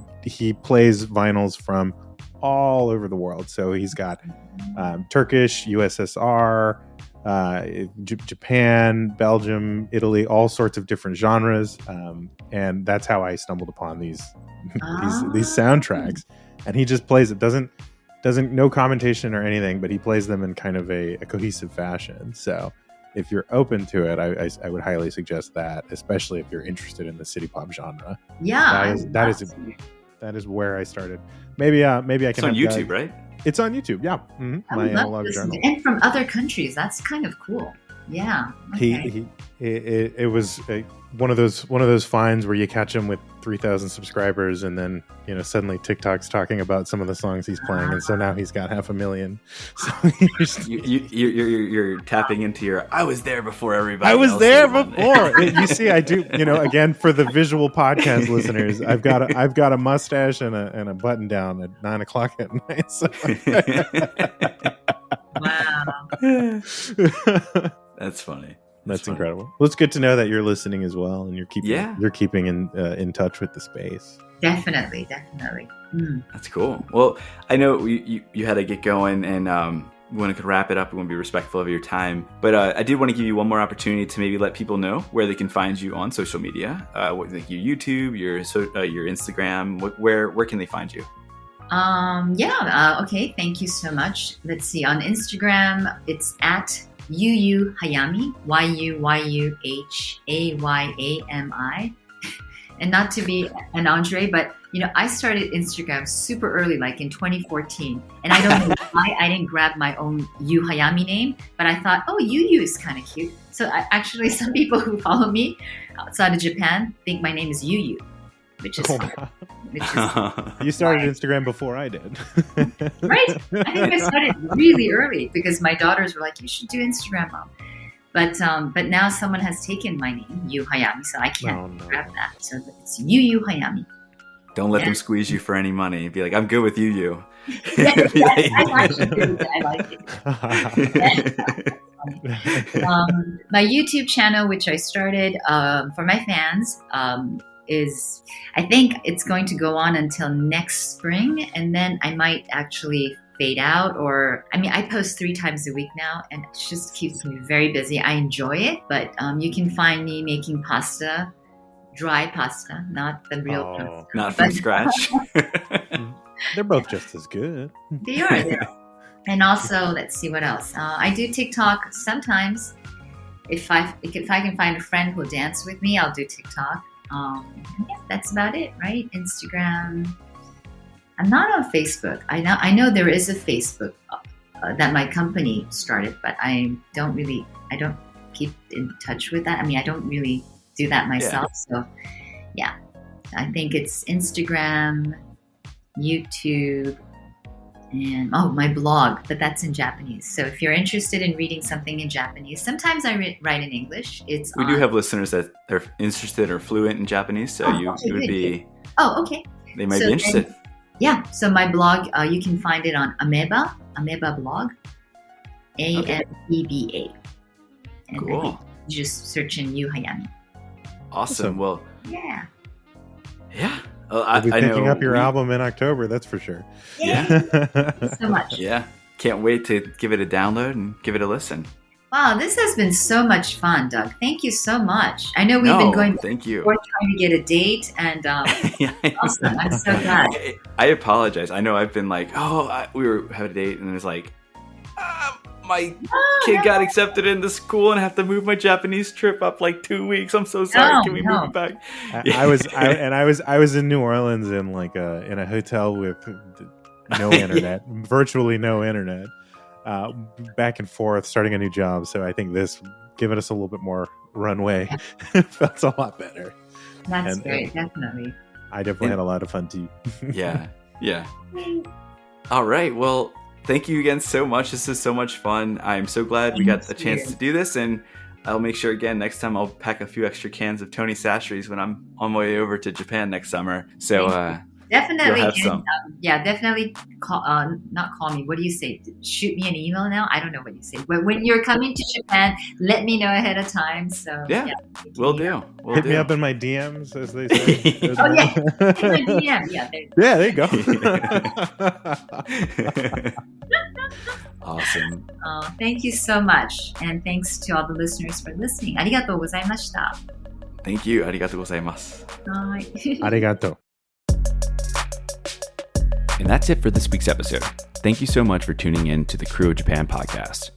Speaker 1: plays vinyls from all over the world. So he's got Turkish, USSR, Japan, Belgium, Italy, all sorts of different genres, and that's how I stumbled upon these soundtracks. And he just plays it, doesn't no commentation or anything, but he plays them in kind of a cohesive fashion. So if you're open to it, I would highly suggest that, especially if you're interested in the city pop genre.
Speaker 2: Yeah,
Speaker 1: that is where I started. Maybe I can.
Speaker 3: It's on YouTube, right?
Speaker 1: It's on YouTube. Yeah, My Analog Journal,
Speaker 2: and from other countries. That's kind of cool. Yeah. Okay.
Speaker 1: It was one of those finds where you catch him with 3,000 subscribers, and then suddenly TikTok's talking about some of the songs he's playing, and so now he's got 500,000. So
Speaker 3: you're tapping into your. I was there before everybody.
Speaker 1: I was
Speaker 3: else
Speaker 1: there before. You see, I do. Again, for the visual podcast listeners, I've got a mustache and a button down at 9:00 at night. So.
Speaker 2: Wow.
Speaker 3: That's funny.
Speaker 1: That's incredible. Well, it's good to know that you're listening as well, and you're keeping in touch with the space.
Speaker 2: Definitely.
Speaker 3: That's cool. Well, I know you had to get going, and we want to wrap it up. We want to be respectful of your time, but I did want to give you one more opportunity to maybe let people know where they can find you on social media. Like your YouTube, your Instagram. Where can they find you?
Speaker 2: Okay. Thank you so much. Let's see. On Instagram, it's at Yuyu Hayami, YUYUHAYAMI. And not to be an Andre, but I started Instagram super early, like in 2014. And I don't know why I didn't grab my own Yu Hayami name, but I thought, Yuyu is kind of cute. So actually, some people who follow me outside of Japan think my name is Yuyu, which is
Speaker 1: you started Instagram before I did.
Speaker 2: Right? I think I started really early because my daughters were like, you should do Instagram, Mom. But now someone has taken my name, Yu Hayami, so I can't grab that. So it's Yu Hayami.
Speaker 3: Don't let them squeeze you for any money. Be like, I'm good with Yu.
Speaker 2: I'm actually good with it. I like it. My YouTube channel, which I started for my fans, is, I think it's going to go on until next spring, and then I might actually fade out, I post 3 times a week now, and it just keeps me very busy. I enjoy it, but you can find me making pasta, dry pasta, not the real pasta.
Speaker 3: Not from scratch.
Speaker 1: They're both just as good.
Speaker 2: They are. And also, let's see what else. I do TikTok sometimes. If I can find a friend who'll dance with me, I'll do TikTok. That's about it, right? Instagram. I'm not on Facebook. I know there is a Facebook that my company started, but I don't keep in touch with that. I mean, I don't really do that myself. So yeah, I think it's Instagram, YouTube, and my blog, but that's in Japanese. So if you're interested in reading something in Japanese, sometimes I write in English. We
Speaker 3: do have listeners that are interested or fluent in Japanese, so you would be.
Speaker 2: Oh, okay.
Speaker 3: They might be interested.
Speaker 2: So my blog, you can find it on Ameba blog, AMEBA. And
Speaker 3: cool.
Speaker 2: You just search in Yu Hayami.
Speaker 3: Awesome. Well.
Speaker 2: Yeah.
Speaker 3: Yeah.
Speaker 1: We'll be picking up your album in October, that's for sure.
Speaker 3: Yeah.
Speaker 2: Thank you so much.
Speaker 3: Yeah. Can't wait to give it a download and give it a listen.
Speaker 2: Wow, this has been so much fun, Doug. Thank you so much. I know we've been going
Speaker 3: thank you.
Speaker 2: We're trying to get a date, and awesome. I'm so glad.
Speaker 3: I apologize. I know I've been like, we were having a date, and it was like, my kid got accepted into school and I have to move my Japanese trip up like 2 weeks. I'm so sorry. Can we move it back?
Speaker 1: I was in New Orleans in in a hotel with no internet, virtually no internet, back and forth, starting a new job. So I think this giving us a little bit more runway felt a lot better.
Speaker 2: That's great, definitely.
Speaker 1: I definitely had a lot of fun too.
Speaker 3: Yeah. All right. Well, thank you again so much. This is so much fun. I'm so glad we got a chance to do this, and I'll make sure again next time I'll pack a few extra cans of Tony Sasheries when I'm on my way over to Japan next summer. So
Speaker 2: definitely,
Speaker 3: you'll have some.
Speaker 2: Definitely not call me. What do you say? Shoot me an email now. I don't know what you say. But when you're coming to Japan, let me know ahead of time. So
Speaker 3: we'll do.
Speaker 1: Hit me up in my DMs, as they say.
Speaker 2: In my DM. Yeah,
Speaker 1: there you go.
Speaker 3: Awesome.
Speaker 2: Thank you so much, and thanks to all the listeners for listening. ありがとうございました。
Speaker 3: Thank you. ありがとうございます。
Speaker 2: はい。
Speaker 1: Arigato.
Speaker 3: And that's it for this week's episode. Thank you so much for tuning in to the Krewe of Japan podcast.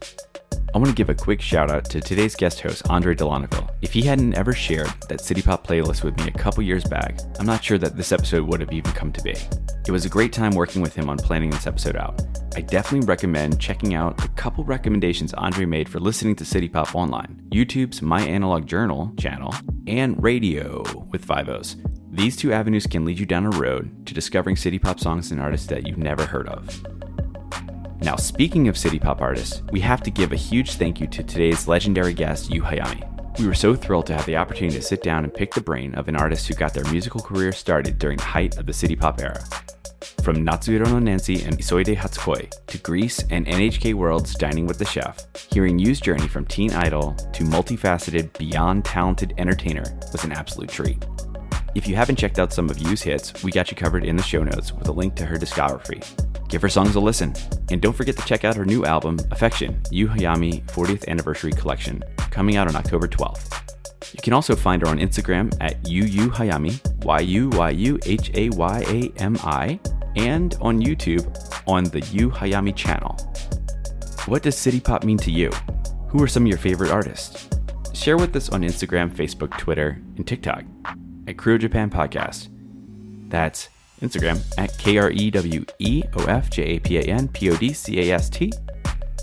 Speaker 3: I want to give a quick shout out to today's guest host, Andre deLaneuville. If he hadn't ever shared that City Pop playlist with me a couple years back, I'm not sure that this episode would have even come to be. It was a great time working with him on planning this episode out. I definitely recommend checking out the couple recommendations Andre made for listening to City Pop online, YouTube's My Analog Journal channel, and radio with 5 O's. These two avenues can lead you down a road to discovering City Pop songs and artists that you've never heard of. Now, speaking of City Pop artists, we have to give a huge thank you to today's legendary guest, Yu Hayami. We were so thrilled to have the opportunity to sit down and pick the brain of an artist who got their musical career started during the height of the City Pop era. From Natsuhiro no Nancy and Isoide Hatsukoi to Grease and NHK World's Dining with the Chef, hearing Yu's journey from teen idol to multifaceted, beyond talented entertainer was an absolute treat. If you haven't checked out some of Yu's hits, we got you covered in the show notes with a link to her discography. Give her songs a listen. And don't forget to check out her new album, Affection, Yu Hayami 40th Anniversary Collection, coming out on October 12th. You can also find her on Instagram at YuYuHayami, YuYuHayami, and on YouTube on the Yu Hayami channel. What does City Pop mean to you? Who are some of your favorite artists? Share with us on Instagram, Facebook, Twitter, and TikTok at Krewe of Japan Podcast. That's Instagram at KREWEOFJAPAN,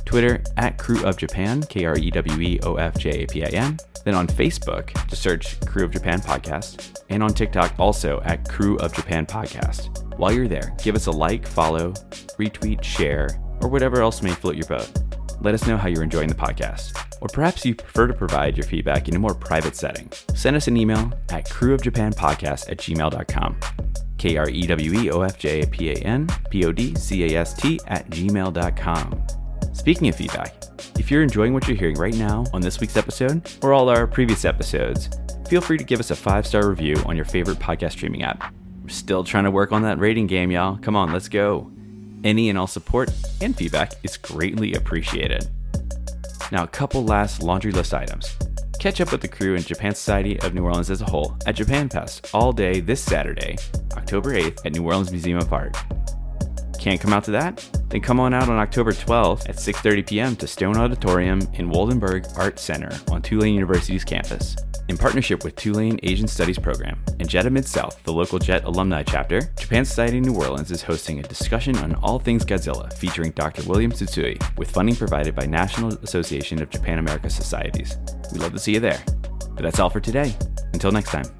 Speaker 3: Twitter at Krewe of Japan, KREWEOFJAPAN. Then on Facebook, just search Krewe of Japan Podcast. And on TikTok, also at Krewe of Japan Podcast. While you're there, give us a like, follow, retweet, share, or whatever else may float your boat. Let us know how you're enjoying the podcast. Or perhaps you prefer to provide your feedback in a more private setting. Send us an email at kreweofjapanpodcast@gmail.com. KREWEOFJAPANPODCAST@gmail.com. Speaking of feedback, if you're enjoying what you're hearing right now on this week's episode or all our previous episodes, feel free to give us a 5-star review on your favorite podcast streaming app. We're still trying to work on that rating game, y'all. Come on, let's go. Any and all support and feedback is greatly appreciated. Now, a couple last laundry list items. Catch up with the crew in Japan Society of New Orleans as a whole at Japan Fest all day this Saturday, October 8th at New Orleans Museum of Art. Can't come out to that? Then come on out on October 12th at 6:30 p.m. to Stone Auditorium in Waldenberg Art Center on Tulane University's campus. In partnership with Tulane Asian Studies Program and JET Mid-South, the local JET alumni chapter, Japan Society New Orleans is hosting a discussion on all things Godzilla featuring Dr. William Tsutsui, with funding provided by National Association of Japan America Societies. We'd love to see you there. But that's all for today. Until next time.